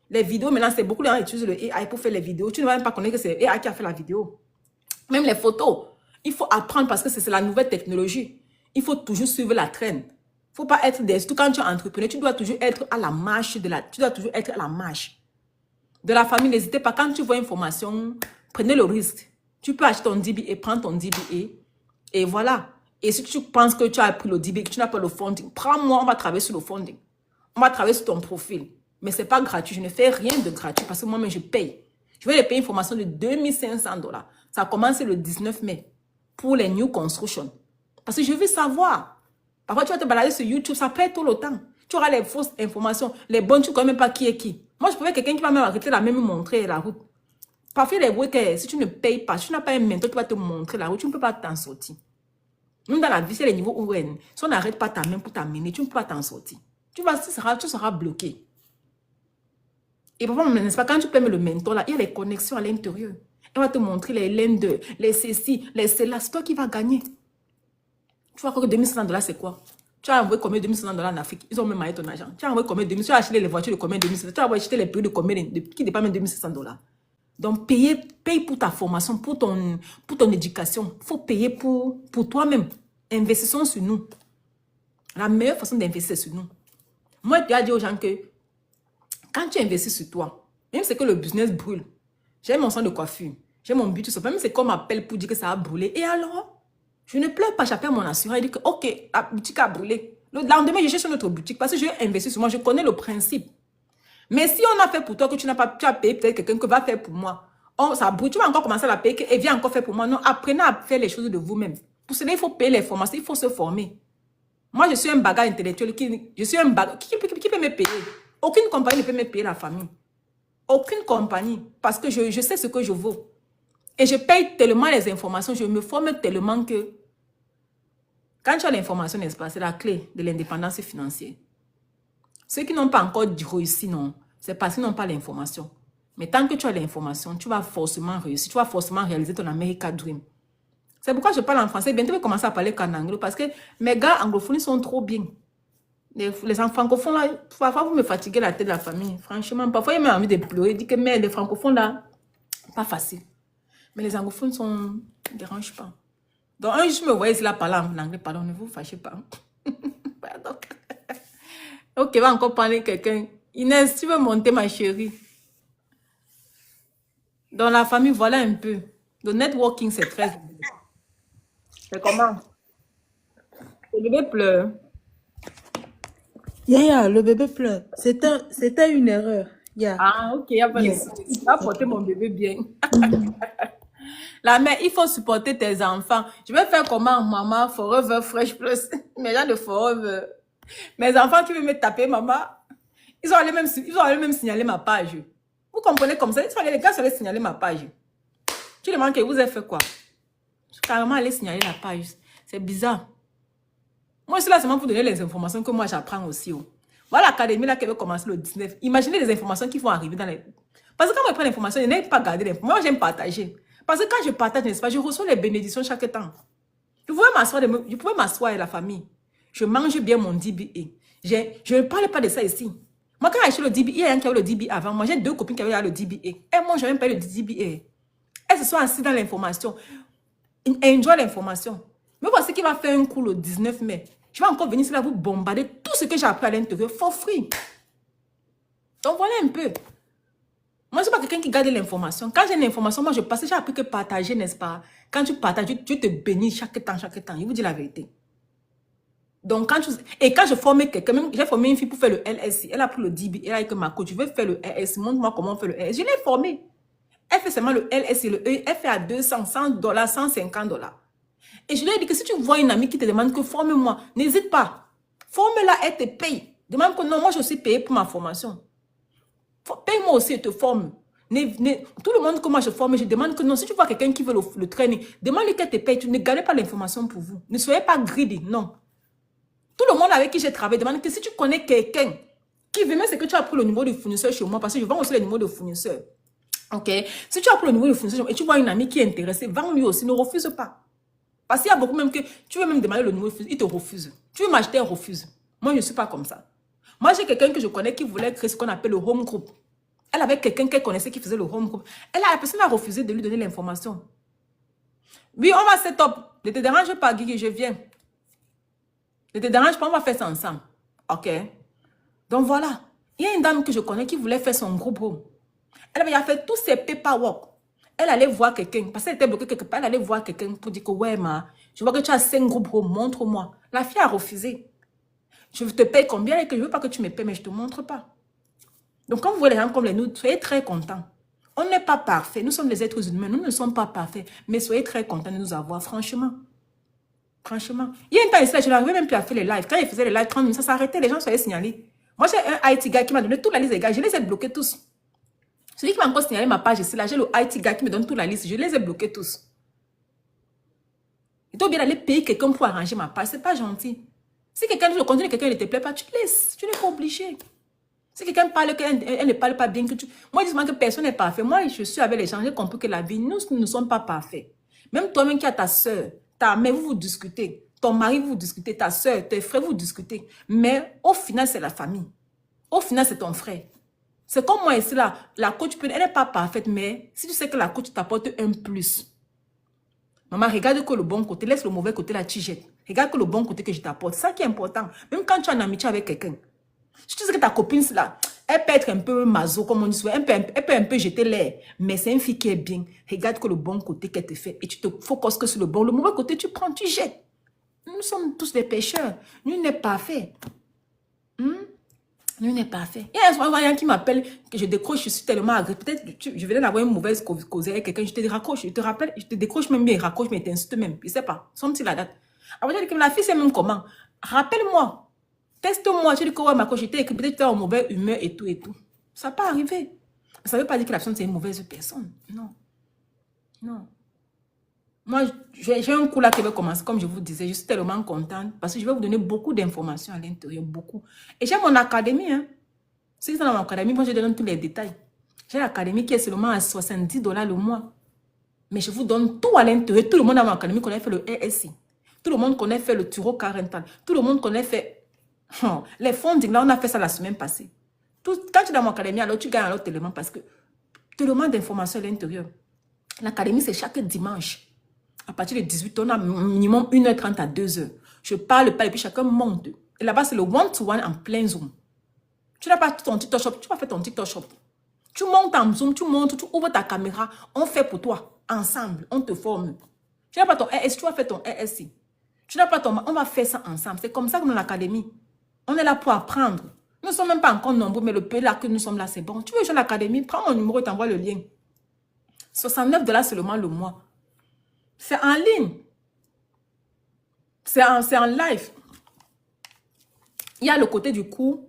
Les vidéos, maintenant, c'est beaucoup de gens qui utilisent le AI pour faire les vidéos. Tu ne vas même pas connaître que c'est le AI qui a fait la vidéo. Même les photos. Il faut apprendre parce que c'est la nouvelle technologie. Il faut toujours suivre la traîne. Il ne faut pas être surtout quand tu es entrepreneur, tu dois toujours être à la marche de la famille. N'hésitez pas, quand tu vois une formation, prenez le risque. Tu peux acheter ton DBA, prends ton DBA et voilà. Et si tu penses que tu as pris le DBA, que tu n'as pas le funding, prends-moi, on va travailler sur le funding. On va travailler sur ton profil. Mais ce n'est pas gratuit. Je ne fais rien de gratuit parce que moi-même, je paye. Je vais les payer une formation de 2500 $. Ça a commencé le 19 mai pour les new construction. Parce que je veux savoir. Parfois, tu vas te balader sur YouTube, ça perd tout le temps. Tu auras les fausses informations, les bonnes, tu ne connais même pas qui est qui. Moi, je préfère quelqu'un qui va même arrêter la même me montrer la route. Parfois, les week-ends, si tu ne payes pas, si tu n'as pas un mentor qui va te montrer la route, tu ne peux pas t'en sortir. Même dans la vie, c'est les niveaux où si on n'arrête pas ta main pour t'amener, tu ne peux pas t'en sortir. Tu seras bloqué. Et parfois, n'est-ce pas, quand tu paies le mentor, là, il y a les connexions à l'intérieur. Elle va te montrer les lenders, les ceci, les cela. C'est toi qui vas gagner. Tu vas croire que 2500 $, c'est quoi? Tu as envoyé combien de 2500 $ en Afrique? Ils ont même maillé ton argent. Tu as envoyé combien de 2500 $? Tu as acheté les voitures de combien de 2500 $? Tu as acheté les prix de combien qui dépassent même 2500 $. Donc, paye pour ta formation, pour ton éducation. Il faut payer pour toi-même. Investissons sur nous. La meilleure façon d'investir, c'est sur nous. Moi, je dis aux gens que quand tu investis sur toi, même si c'est que le business brûle, j'ai mon centre de coiffure, j'ai mon but, tout ça. Même si c'est qu'on m'appelle pour dire que ça a brûlé. Et alors? Je ne pleure pas, j'appelle mon assureur et dis que, ok, la boutique a brûlé. Le lendemain, je cherche notre boutique parce que je vais investir sur moi, je connais le principe. Mais si on a fait pour toi, que tu as payé peut-être quelqu'un qui va faire pour moi, ça brûle, tu vas encore commencer à la payer et vient encore faire pour moi. Non, apprenez à faire les choses de vous-même. Pour cela, il faut payer les formations, il faut se former. Moi, je suis un bagage intellectuel, qui peut me payer? Aucune compagnie ne peut me payer la famille. Aucune compagnie, parce que je sais ce que je vaux. Et je paye tellement les informations, je me forme tellement que quand tu as l'information, n'est-ce pas, c'est la clé de l'indépendance financière. Ceux qui n'ont pas encore réussi, non, c'est parce qu'ils n'ont pas l'information. Mais tant que tu as l'information, tu vas forcément réussir, tu vas forcément réaliser ton America Dream. C'est pourquoi je parle en français. Bientôt, je vais commencer à parler qu'en anglais parce que mes gars anglophones sont trop bien. Les francophones, là, parfois, vous me fatiguez la tête de la famille. Franchement, parfois, il m'a envie de pleurer. Il dit que mais les francophones, là, pas facile. Mais les anglophones ne dérangent pas. Donc, un jour, je me voyais ici là parler en anglais. Pardon, ne vous fâchez pas. Pardon. Ok, va encore parler quelqu'un. Inès, tu veux monter, ma chérie? Dans la famille, voilà un peu. Le networking, c'est très... C'est comment? Le bébé pleure. Yeah, le bébé pleure. C'était une erreur. Yeah. Ah, ok, il n'y a pas de Yeah. souci. Tu vas porter mon bébé bien. La mère, il faut supporter tes enfants. Je vais faire comment, maman, Forever Fresh Plus. Mes gens de Forever. Mes enfants qui veulent me taper, maman, ils ont allé même signaler ma page. Vous comprenez comme ça? Les gars sont allés signaler ma page. Tu demandes que vous avez fait quoi? Je suis carrément allé signaler la page. C'est bizarre. Moi, je suis là seulement pour donner les informations que moi j'apprends aussi. Oh. Voilà l'académie là qui va commencer le 19. Imaginez les informations qui vont arriver dans les... Parce que quand je prends l'information, je n'aime pas garder l'information. Moi, j'aime partager. Parce que quand je partage, n'est-ce pas, je reçois les bénédictions chaque temps. Je pouvais m'asseoir avec la famille. Je mange bien mon DBA. Je ne parle pas de ça ici. Moi, quand j'ai acheté le DBA, il y a un qui avait le DBA avant. Moi, j'ai deux copines qui avaient le DBA. Et moi, je n'ai même pas eu le DBA. Elles se sont assises dans l'information. Enjoy l'information. Mais voici qui va faire un coup le 19 mai. Je vais encore venir là vous bombarder tout ce que j'ai appris à l'intérieur for free. Donc voilà un peu. Moi, je ne suis pas quelqu'un qui garde l'information. Quand j'ai l'information, moi, j'ai appris que partager, n'est-ce pas? Quand tu partages, tu te bénis chaque temps. Je vous dis la vérité. Donc, quand je formais quelqu'un, même j'ai formé une fille pour faire le LSI. Elle a pris le DB, elle a dit que ma coach, je veux faire le LSI. Montre-moi comment on fait le LSI. Je l'ai formée. Elle fait seulement le LSI, le E, elle fait à 200, $100, $150. Et je lui ai dit que si tu vois une amie qui te demande que forme-moi, n'hésite pas. Forme-la, elle te paye. Demande que non, moi je suis payée pour ma formation. Paye-moi aussi et te forme. Tout le monde que moi je forme, je demande que non, si tu vois quelqu'un qui veut le training, demande-lui qu'elle te paye. Tu ne gardez pas l'information pour vous. Ne soyez pas greedy, non. Tout le monde avec qui j'ai travaillé demande que si tu connais quelqu'un qui veut, même c'est que tu as pris le numéro de fournisseur chez moi, parce que je vends aussi le numéro de fournisseur. Ok? Si tu as pris le numéro de fournisseur et tu vois une amie qui est intéressée, vends-lui aussi, ne refuse pas. Parce qu'il y a beaucoup même que tu veux même demander le numéro de fournisseur, il te refuse. Tu veux m'acheter, il refuse. Moi, je ne suis pas comme ça. Moi, j'ai quelqu'un que je connais qui voulait créer ce qu'on appelle le home group. Elle avait quelqu'un qu'elle connaissait qui faisait le home group. La personne a refusé de lui donner l'information. Oui, on va set up. Ne te dérange pas, Guigui, je viens. Ne te dérange pas, on va faire ça ensemble. Ok? Donc voilà. Il y a une dame que je connais qui voulait faire son groupe home. Elle avait fait tous ses paperwork. Elle allait voir quelqu'un, parce qu'elle était bloquée quelque part, elle allait voir quelqu'un pour dire que ouais, je vois que tu as 5 groupes home, montre-moi. La fille a refusé. Je te paye combien et que je ne veux pas que tu me payes, mais je ne te montre pas. Donc quand vous voyez les gens comme les nous, soyez très contents. On n'est pas parfait. Nous sommes des êtres humains, nous ne sommes pas parfaits. Mais soyez très contents de nous avoir, franchement. Franchement. Il y a une temps ici, je n'arrivais même plus à faire les lives. Quand il faisait les lives, 30 minutes, ça s'arrêtait, les gens soient signalés. Moi, j'ai un IT gars qui m'a donné toute la liste des gars. Je les ai bloqués tous. Celui qui m'a encore signalé ma page ici, là, j'ai le IT gars qui me donne toute la liste. Je les ai bloqués tous. Il doit bien aller payer quelqu'un pour arranger ma page. C'est pas gentil. Si quelqu'un, le contenu de quelqu'un ne te plaît pas, tu laisses. Tu n'es pas obligé. Si quelqu'un parle qu'elle ne parle pas bien, moi, je dis que personne n'est parfait. Moi, je suis avec les gens, j'ai compris que la vie, nous ne sommes pas parfaits. Même toi-même qui as ta soeur, ta mère, vous discutez. Ton mari, vous discutez. Ta soeur, tes frères, vous discutez. Mais au final, c'est la famille. Au final, c'est ton frère. C'est comme moi ici, là, la coach, elle n'est pas parfaite, mais si tu sais que la coach t'apporte un plus, maman, regarde que le bon côté, laisse le mauvais côté, là, tu jettes. Regarde que le bon côté que je t'apporte. C'est ça qui est important. Même quand tu es en amitié avec quelqu'un. Si tu sais que ta copine, là, elle peut être un peu maso, comme on dit, elle peut un peu jeter l'air, mais c'est une fille qui est bien. Regarde que le bon côté qu'elle te fait et tu te focuses que sur le bon. Le mauvais côté, tu prends, tu jettes. Nous sommes tous des pécheurs. Nous n'est pas fait. Nous n'est pas fait. Il y a un qui m'appelle, que je décroche, je suis tellement agressée. Peut-être je venais d'avoir une mauvaise cause avec quelqu'un, je te raccroche, je te rappelle, je te décroche même bien, il raccroche, mais il t'insulte même. Je ne sais pas. Somme-t-il la date. Alors, je dis que la fille, c'est même comment. Rappelle-moi. Teste-moi. Je dis que ouais, ma coach, j'étais écrit, peut-être tu es en mauvaise humeur et tout et tout. Ça n'a pas arrivé. Ça ne veut pas dire que la personne, c'est une mauvaise personne. Non. Non. Moi, j'ai un coup là qui va commencer, comme je vous disais, je suis tellement contente parce que je vais vous donner beaucoup d'informations à l'intérieur, beaucoup. Et j'ai mon académie, hein. Si vous êtes dans mon académie, moi je donne tous les détails. J'ai l'académie qui est seulement à $70 le mois. Mais je vous donne tout à l'intérieur. Tout le monde dans mon académie connaît fait le RSI. Tout le monde connaît fait le Turo Carental. Tout le monde connaît fait les funding. Là, on a fait ça la semaine passée. Quand tu es dans mon académie, alors tu gagnes un autre élément parce que tellement d'informations à l'intérieur. L'académie, c'est chaque dimanche. À partir de 18h, on a minimum 1h30 à 2h. Je parle pas et puis chacun monte. Et là-bas, c'est le one-to-one en plein Zoom. Tu n'as pas ton TikTok shop, tu vas faire ton TikTok shop. Tu montes en Zoom, tu montes, tu ouvres ta caméra, on fait pour toi, ensemble, on te forme. Tu n'as pas ton RS, tu vas faire ton RSI. Tu n'as pas ton... On va faire ça ensemble. C'est comme ça que dans l'académie, on est là pour apprendre. Nous ne sommes même pas encore nombreux, mais le peu là que nous sommes là, c'est bon. Tu veux jouer à l'académie, prends mon numéro et t'envoie le lien. 69 $ seulement le mois. C'est en ligne. C'est en live. Il y a le côté du cours.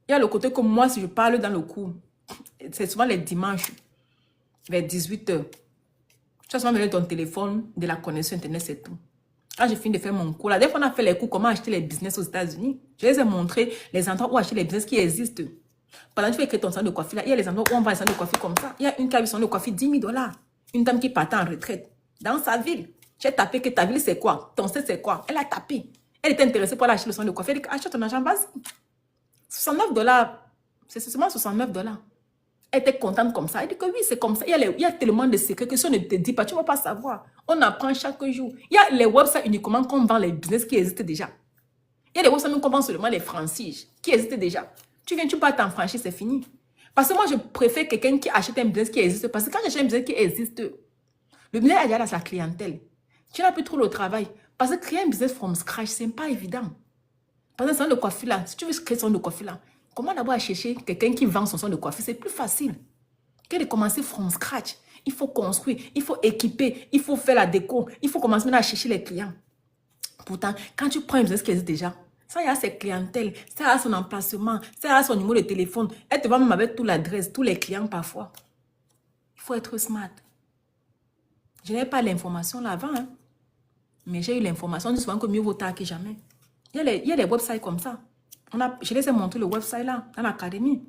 Il y a le côté que moi, si je parle dans le cours, c'est souvent les dimanches, vers 18h. Tu vas souvent venir ton téléphone, de la connexion Internet, c'est tout. Quand j'ai fini de faire mon cours, là, dès qu'on a fait les cours, comment acheter les business aux États-Unis, je les ai montré les endroits où acheter les business qui existent. Pendant que tu fais créer ton salon de coiffure, là, il y a les endroits où on va à un salon de coiffure comme ça. Il y a une qui a eu son salon de coiffure 10 000 $. Une dame qui partait en retraite dans sa ville. J'ai tapé que ta ville, c'est quoi? Ton set, c'est quoi? Elle a tapé. Elle était intéressée pour aller acheter le salon de coiffure. Elle dit, achète ton argent, vas-y. 69 $. C'est seulement 69 $. Elle était contente comme ça. Elle dit que oui, c'est comme ça. Il y a tellement de secrets que si on ne te dit pas, tu ne vas pas savoir. On apprend chaque jour. Il y a les websites uniquement qu'on vend les business qui existent déjà. Il y a les websites qu'on vend seulement les franchises qui existent déjà. Tu viens, tu pars en franchise, c'est fini. Parce que moi, je préfère quelqu'un qui achète un business qui existe. Parce que quand j'achète un business qui existe, le business a déjà sa clientèle. Tu n'as plus trop le travail. Parce que créer un business from scratch, ce n'est pas évident. Par exemple, son de coiffure là, si tu veux créer son de coiffure là, comment d'abord chercher quelqu'un qui vend son son de coiffure? C'est plus facile que de commencer from scratch. Il faut construire, il faut équiper, il faut faire la déco, il faut commencer maintenant à chercher les clients. Pourtant, quand tu prends un business qui existe déjà, ça y a ses clientèles, ça y a son emplacement, ça y a son numéro de téléphone. Elle te va même avec toute l'adresse, tous les clients parfois. Il faut être smart. Je n'avais pas l'information là avant, hein. Mais j'ai eu l'information. On dit souvent que mieux vaut tard que jamais. Il y a des websites comme ça. Je les ai montré le website là, dans l'académie.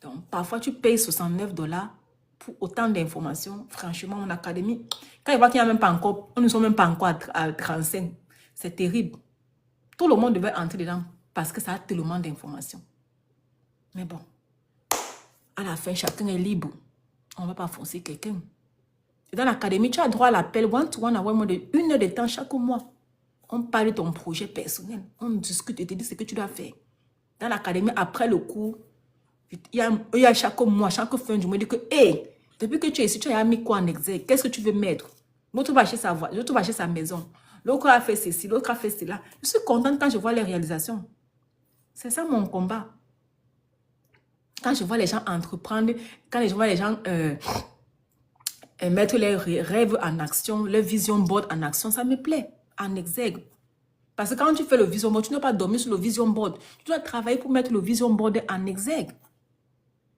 Donc, parfois, tu payes 69 $ pour autant d'informations. Franchement, en académie, quand ils voient qu'il n'y a même pas encore, on ne sont même pas encore à 35, c'est terrible. Tout le monde devait entrer dedans parce que ça a tellement d'informations. Mais bon, à la fin, chacun est libre. On ne va pas forcer quelqu'un. Et dans l'académie, tu as droit à l'appel one-to-one, avoir moins de 1 heure de temps chaque mois. On parle de ton projet personnel. On discute et te dit ce que tu dois faire. Dans l'académie, après le cours, il y a chaque mois, chaque fin du mois, il dit que, hey, depuis que tu es ici, tu as mis quoi en exergue? Qu'est-ce que tu veux mettre? L'autre va acheter sa voiture, l'autre va acheter sa maison. L'autre a fait ceci, l'autre a fait cela. Je suis contente quand je vois les réalisations. C'est ça mon combat. Quand je vois les gens entreprendre, quand je vois les gens mettre leurs rêves en action, leur vision board en action, ça me plaît, en exergue. Parce que quand tu fais le vision board, tu ne dois pas dormir sur le vision board. Tu dois travailler pour mettre le vision board en exergue.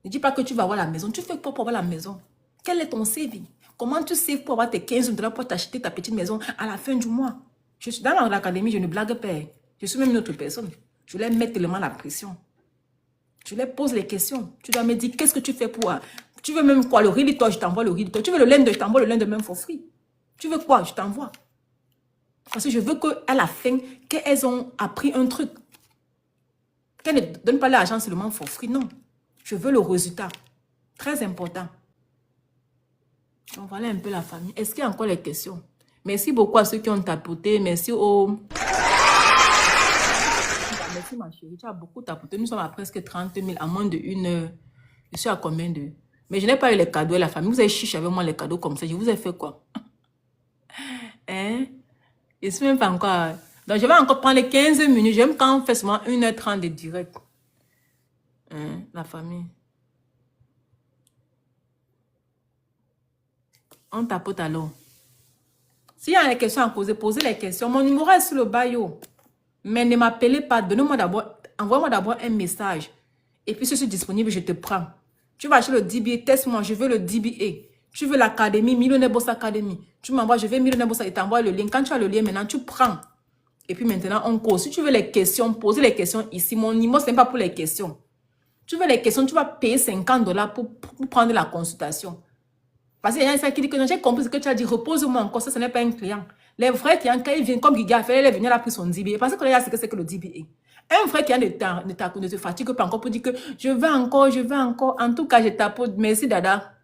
Ne dis pas que tu vas avoir la maison. Tu fais quoi pour avoir la maison? Quel est ton CV? Comment tu sais pour avoir tes 15 $ pour t'acheter ta petite maison à la fin du mois? Je suis dans l'académie, je ne blague pas. Je suis même une autre personne. Je leur mets tellement la pression. Je leur pose les questions. Tu dois me dire, qu'est-ce que tu fais pour... Tu veux même quoi? Le riz de toi, je t'envoie le riz de toi. Tu veux le lendemain, je t'envoie le lendemain for free. Tu veux quoi? Je t'envoie. Parce que je veux qu'à la fin, qu'elles ont appris un truc. Qu'elles ne donnent pas l'argent seulement for free. Non. Je veux le résultat. Très important. Donc voilà un peu la famille. Est-ce qu'il y a encore les questions? Merci beaucoup à ceux qui ont tapoté. Merci aux... Merci ma chérie. Tu as beaucoup tapoté. Nous sommes à presque 30 000 à moins de 1 heure. Je suis à combien de... Mais je n'ai pas eu les cadeaux et la famille. Vous avez chiché avec moi les cadeaux comme ça. Je vous ai fait quoi? Hein? Je ne suis même pas encore... Donc je vais encore prendre les 15 minutes. J'aime quand on fait seulement 1h30 de direct. Hein? La famille. On tapote alors. S'il y a des questions à poser, posez les questions. Mon numéro est sur le bio. Mais ne m'appelez pas. Donnez-moi d'abord... Envoie-moi d'abord un message. Et puis si je suis disponible, je te prends. Tu vas acheter le DBA, teste-moi, je veux le DBA. Tu veux l'académie, Millionaire Boss Academy. Tu m'envoies, je veux Millionaire Boss, et t'envoie le lien. Quand tu as le lien, maintenant, tu prends. Et puis maintenant, on cause. Si tu veux les questions, posez les questions ici. Mon numéro, ce n'est pas pour les questions. Tu veux les questions, tu vas payer 50 $ pour prendre la consultation. Parce qu'il y a un qui dit que j'ai compris ce que tu as dit, repose-moi encore, ça, ce n'est pas un client. Les vrais clients, quand ils viennent, comme Giga a fait, il est venu, il a pris son DBA. Parce que là, c'est que le DBA. Un vrai client ne te fatigue pas encore pour dire que je veux encore, je veux encore. En tout cas, je tapote. Merci, Dada.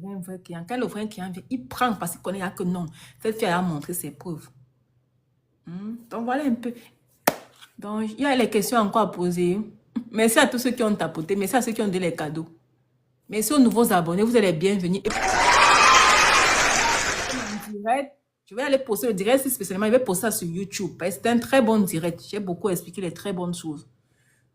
Un vrai client. Quand le vrai client vient, il prend parce qu'il connaît que non. Cette fille a montré ses preuves. Donc voilà un peu. Donc, il y a les questions encore à poser. Merci à tous ceux qui ont tapoté. Merci à ceux qui ont donné les cadeaux. Merci aux nouveaux abonnés. Vous êtes les bienvenus. Et direct, je vais aller poster le direct spécialement. Je vais poster ça sur YouTube. C'est un très bon direct. J'ai beaucoup expliqué les très bonnes choses.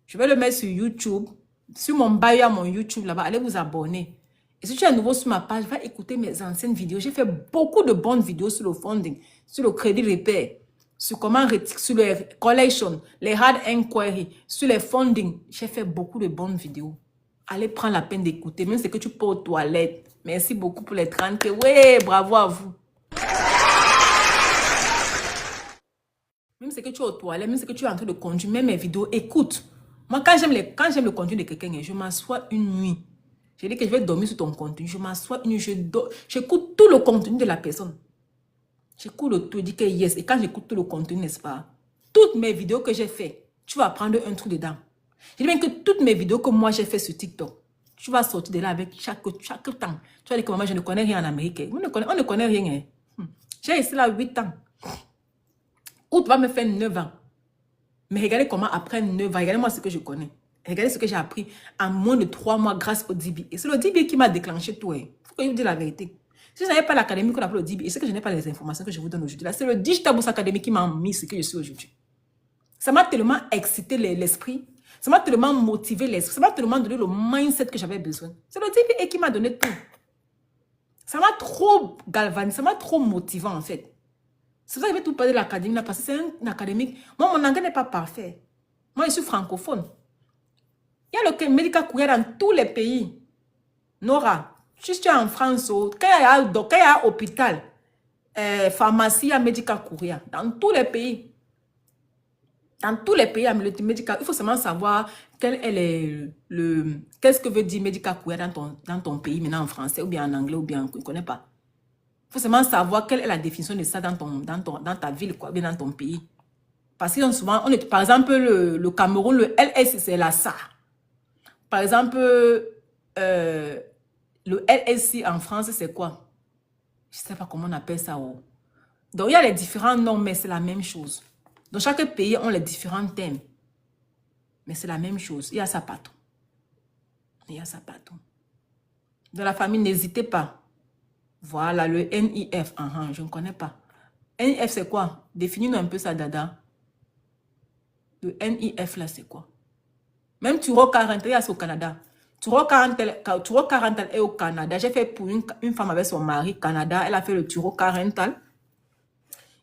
Je vais le mettre sur YouTube. Sur mon bio, à mon YouTube là-bas. Allez vous abonner. Et si tu es nouveau sur ma page, va écouter mes anciennes vidéos. J'ai fait beaucoup de bonnes vidéos sur le funding, sur le crédit repair, sur comment sur les collections, les hard inquiry, sur les funding. J'ai fait beaucoup de bonnes vidéos. Allez prendre la peine d'écouter, même si que tu peux aux toilettes. Merci beaucoup pour les 30. Ouais, bravo à vous. Même si que tu es aux toilettes, même si que tu es en train de conduire, même mes vidéos, écoute. Moi, quand j'aime le contenu de quelqu'un, je m'assois une nuit. Je dis que je vais dormir sur ton contenu. Je m'assois une nuit, j'écoute tout le contenu de la personne. J'écoute le tout, je dis que yes. Et quand j'écoute tout le contenu, n'est-ce pas? Toutes mes vidéos que j'ai fait, tu vas prendre un truc dedans. Je dis même que toutes mes vidéos que moi j'ai fait sur TikTok, tu vas sortir de là avec chaque temps. Tu vas dire que maman, je ne connais rien en Amérique. On ne connaît rien. J'ai ici là 8 ans. Août va me faire 9 ans. Mais regardez comment après 9 ans, regardez-moi ce que je connais. Regardez ce que j'ai appris en moins de 3 mois grâce au DBA. Et c'est le DBA qui m'a déclenché tout. Il faut que je vous dise la vérité. Si je n'avais pas l'académie qu'on appelle le DBA, et c'est que je n'ai pas les informations que je vous donne aujourd'hui. C'est le Digital Bourse Academy qui m'a mis ce que je suis aujourd'hui. Ça m'a tellement excité l'esprit. Ça m'a tellement motivé l'esprit. Ça m'a tellement donné le mindset que j'avais besoin. C'est le DBA qui m'a donné tout. Ça m'a trop galvanisé, ça m'a trop motivant en fait. C'est pour ça que je vais tout parler de l'académie là, parce que c'est un académique. Moi, mon anglais n'est pas parfait. Moi, je suis francophone. Il y a le médical courrier dans tous les pays. Nora, si tu es en France, quand il y a hôpital, pharmacie, il y a médical courrier. Dans tous les pays. Dans tous les pays, il y a le médical. Il faut seulement savoir qu'est-ce que veut dire médical courrier dans ton pays, maintenant en français, ou bien en anglais, ou bien on ne connaît pas. Il faut seulement savoir quelle est la définition de ça dans ta ville, quoi, ou bien dans ton pays. Parce que souvent, par exemple, le Cameroun, le LS, c'est la SAR. Par exemple, le LSI en France, c'est quoi? Je ne sais pas comment on appelle ça. Oh. Donc, il y a les différents noms, mais c'est la même chose. Dans chaque pays, on a les différents thèmes. Mais c'est la même chose. Il y a ça partout. Il y a ça partout. Dans la famille, n'hésitez pas. Voilà, le NIF. Je ne connais pas. NIF, c'est quoi? Définis-nous un peu ça, Dada. Le NIF, là, c'est quoi? Même Turo 40, il y a ça au Canada. Turo 40 est au Canada. J'ai fait pour une femme avec son mari, Canada. Elle a fait le Turo 40.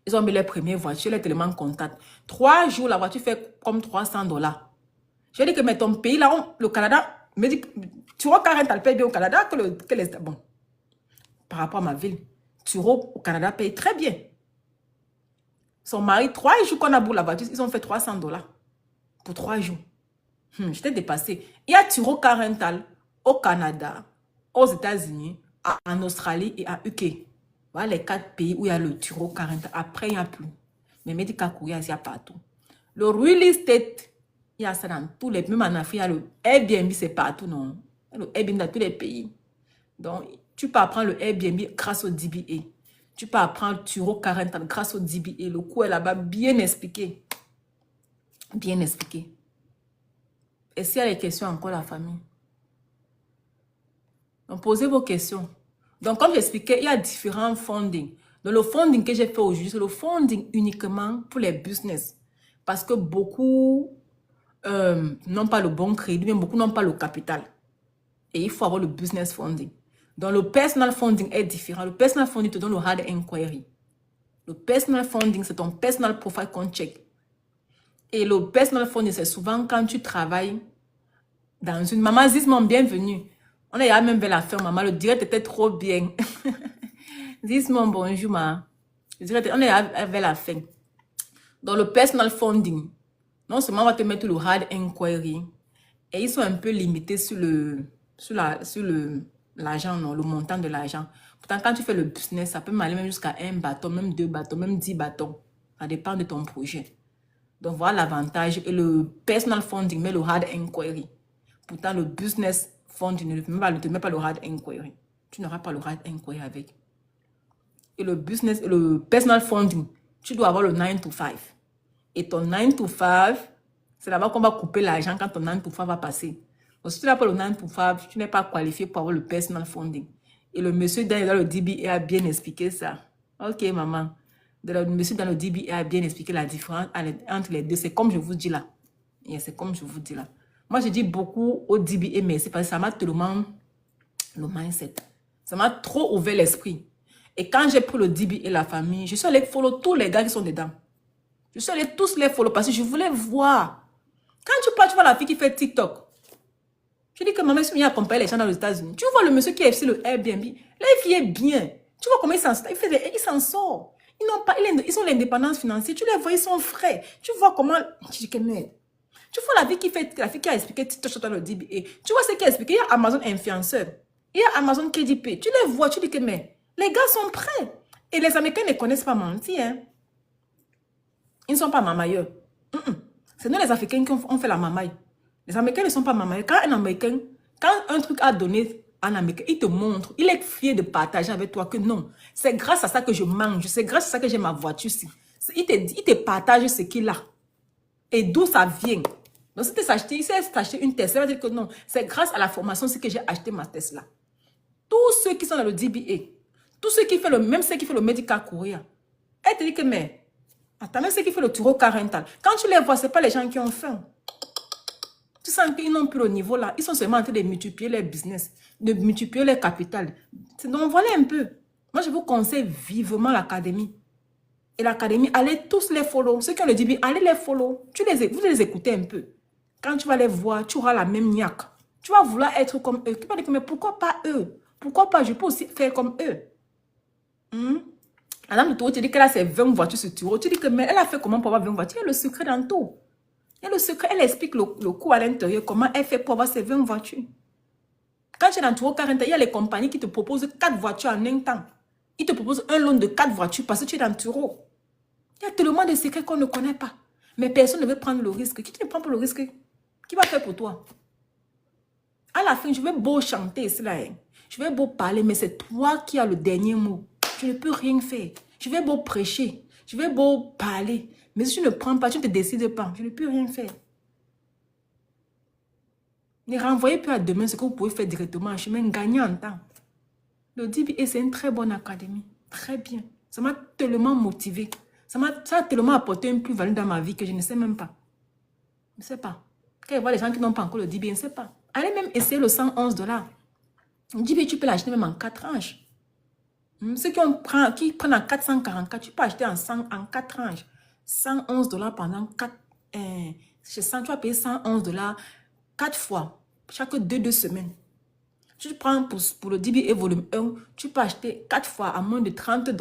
Ils ont mis les premières voitures. Elle est tellement contente. 3 jours, la voiture fait comme $300. J'ai dit que mais ton pays, là, le Canada, me dit, Turo 40, elle paye bien au Canada que les... Bon, par rapport à ma ville, Turo au Canada paye très bien. Son mari, 3 jours qu'on a pour la voiture, ils ont fait $300 pour 3 jours. J'étais dépassée. Il y a Turo 40 au Canada, aux États-Unis, en Australie et à UK. Voilà les 4 pays où il y a le Turo 40. Après, il n'y a plus. Mais Medical Courier, il y a partout. Le real estate, il y a ça dans tous les pays. Même en Afrique, il y a le Airbnb, c'est partout, non? Le Airbnb dans tous les pays. Donc, tu peux apprendre le Airbnb grâce au DBA. Tu peux apprendre Turo 40 grâce au DBA. Le cours est là-bas bien expliqué. Bien expliqué. Et s'il y a des questions encore, la famille? Donc, posez vos questions. Donc, comme j'expliquais, il y a différents funding. Donc, le funding que j'ai fait aujourd'hui, c'est le funding uniquement pour les business. Parce que beaucoup n'ont pas le bon crédit, mais beaucoup n'ont pas le capital. Et il faut avoir le business funding. Donc, le personal funding est différent. Le personal funding te donne le hard inquiry. Le personal funding, c'est ton personal profile qu'on check. Et le personal funding, c'est souvent quand tu travailles dans une... Maman Zismon, bienvenue. On est même vers la fin, maman. Le direct était trop bien. Zismon, bonjour, maman. On est vers la fin. Dans le personal funding, non seulement on va te mettre le hard inquiry, et ils sont un peu limités sur l'argent, non, le montant de l'argent. Pourtant, quand tu fais le business, ça peut aller même jusqu'à 1 bâton, même 2 bâtons, même 10 bâtons. Ça dépend de ton projet. Donc, voilà l'avantage. Et le personal funding met le hard inquiry. Pourtant, le business funding ne te met pas le hard inquiry. Tu n'auras pas le hard inquiry avec. Et le personal funding, tu dois avoir le 9 to 5. Et ton 9 to 5, C'est là-bas qu'on va couper l'argent quand ton 9 to 5 va passer. Donc, si tu n'as pas le 9 to 5, tu n'es pas qualifié pour avoir le personal funding. Et le monsieur dans le DBA a bien expliqué ça. Ok, maman. Le monsieur dans le DBA a bien expliqué la différence entre les deux. C'est comme je vous dis là. C'est comme je vous dis là. Moi, je dis beaucoup au DBA, mais c'est parce que ça m'a tellement le mindset. Ça m'a trop ouvert l'esprit. Et quand j'ai pris le DBA et la famille, je suis allée follow tous les gars qui sont dedans. Je suis allée tous les follow parce que je voulais voir. Quand tu pars, tu vois la fille qui fait TikTok. Je dis que maman, si on accompagne les gens dans les États-Unis, tu vois le monsieur qui est sur le Airbnb, la fille est bien. Tu vois comment il s'en sort. Ils ont l'indépendance financière. Tu les vois, ils sont frais. Tu vois comment... Je dis que merde. Tu vois la fille qui a expliqué TikTok dans le DBA. Tu vois ce qui a expliqué. Il y a Amazon influenceur. Il y a Amazon KDP. Tu les vois, tu dis que mais les gars sont prêts. Et les Américains ne connaissent pas mentir. Hein. Ils ne sont pas mamailleurs. C'est nous les Africains qui ont fait la mamaille. Les Américains ne sont pas mamailleurs. Quand un truc a donné en Amérique, il te montre, il est fier de partager avec toi que non, c'est grâce à ça que je mange, c'est grâce à ça que j'ai ma voiture ici. Il te partage ce qu'il a. Et d'où ça vient. Donc si tu as acheté une Tesla, ça veut dire que non, c'est grâce à la formation que j'ai acheté ma Tesla. Tous ceux qui sont dans le DBA, tous ceux qui font même ceux qui font le Medical Courier, elle te dit que mais, attends, même ceux qui font le Turo Car Rental, quand tu les vois, ce n'est pas les gens qui ont faim. Tu sens qu'ils n'ont plus le niveau là. Ils sont seulement en train de multiplier les business, de multiplier les capitales. Donc voilà un peu. Moi, je vous conseille vivement l'académie. Et l'académie, allez tous les follow. Ceux qui ont le DB, allez les follow. Vous les écoutez un peu. Quand tu vas les voir, tu auras la même niaque. Tu vas vouloir être comme eux. Tu vas dire, mais pourquoi pas eux? Pourquoi pas? Je peux aussi faire comme eux. Madame de Touro, tu dis qu'elle a ses 20 voitures sur Touro. Tu dis que, mais elle a fait comment pour avoir 20 voitures? Il y a le secret dans tout. Il y a le secret. Elle explique le coût à l'intérieur, comment elle fait pour avoir ses 20 voitures. Quand tu es dans Touro 40, il y a les compagnies qui te proposent 4 voitures en un temps. Ils te proposent un loan de 4 voitures parce que tu es dans Touro. Il y a tellement de secrets qu'on ne connaît pas. Mais personne ne veut prendre le risque. Qui te prend pour le risque? Qui va faire pour toi? À la fin, je vais beau chanter cela. Hein. Je vais beau parler, mais c'est toi qui as le dernier mot. Je ne peux rien faire. Je vais beau prêcher. Je vais beau parler. Mais si tu ne prends pas, tu ne te décides pas. Je ne peux rien faire. Ne renvoyez plus à demain ce que vous pouvez faire directement en chemin, gagner en temps. Le DBA, c'est une très bonne académie. Très bien. Ça m'a tellement motivé. Ça a tellement apporté une plus-value dans ma vie que je ne sais même pas. Je ne sais pas. Quand je vois les gens qui n'ont pas encore le DBA, je ne sais pas. Allez même essayer le 111 $. Le DBA, tu peux l'acheter même en 4 tranches. Ceux qui prennent en 444, tu peux acheter en 4 tranches. 111 $ pendant 4... tu vas payer 111 $ 4 fois, chaque 2 semaines. Tu prends pour le DBA volume 1, tu peux acheter 4 fois à moins de 30 $.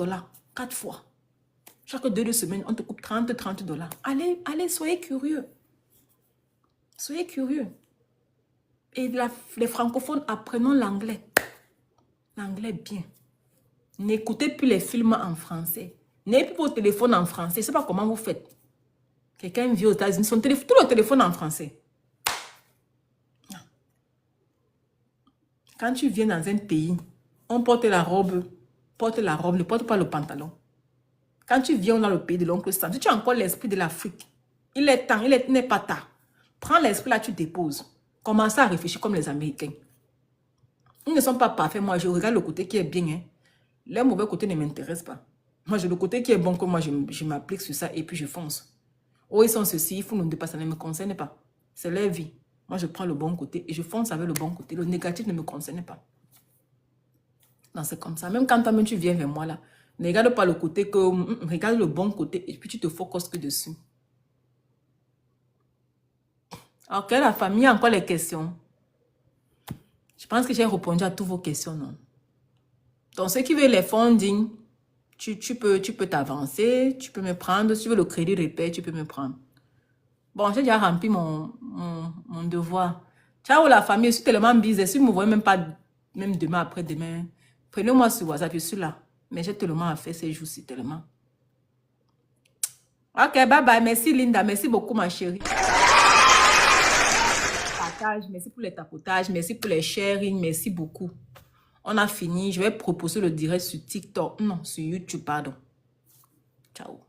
4 fois. Chaque 2 semaines, on te coupe 30 $. Allez, soyez curieux. Soyez curieux. Et les francophones, apprenons l'anglais. L'anglais bien. N'écoutez plus les films en français. N'ayez plus vos téléphones en français. Je ne sais pas comment vous faites. Quelqu'un vit aux États-Unis, tout le téléphone en français. Quand tu viens dans un pays, on porte la robe, ne porte pas le pantalon. Quand tu viens dans le pays de l'oncle Sam, si tu as encore l'esprit de l'Afrique, il est temps, il n'est pas tard. Prends l'esprit là, tu déposes. Commence à réfléchir comme les Américains. Ils ne sont pas parfaits. Moi, je regarde le côté qui est bien. Hein. Les mauvais côtés ne m'intéressent pas. Moi, j'ai le côté qui est bon que moi, je m'applique sur ça et puis je fonce. Oh, ils sont ceci, il faut nous dépasser, ça ne me concerne pas. C'est leur vie. Moi, je prends le bon côté et je fonce avec le bon côté. Le négatif ne me concerne pas. Non, c'est comme ça. Même quand toi-même tu viens vers moi là, ne regarde pas le côté que... regarde le bon côté et puis tu te focuses que dessus. Ok, la famille, encore les questions. Je pense que j'ai répondu à toutes vos questions, non? Donc, ceux qui veulent les funding, tu peux t'avancer, tu peux me prendre. Si tu veux le crédit repère, tu peux me prendre. Bon, j'ai déjà rempli mon devoir. Ciao la famille, je suis tellement busy. Si vous ne me voyez même pas, même demain, après-demain, prenez-moi sur WhatsApp, je suis là. Mais j'ai tellement à faire ces jours-ci, tellement. Ok, bye bye. Merci Linda, merci beaucoup ma chérie. Merci pour les tapotages, merci pour les sharing, merci beaucoup. On a fini, je vais proposer le direct sur TikTok, non, sur YouTube, pardon. Ciao.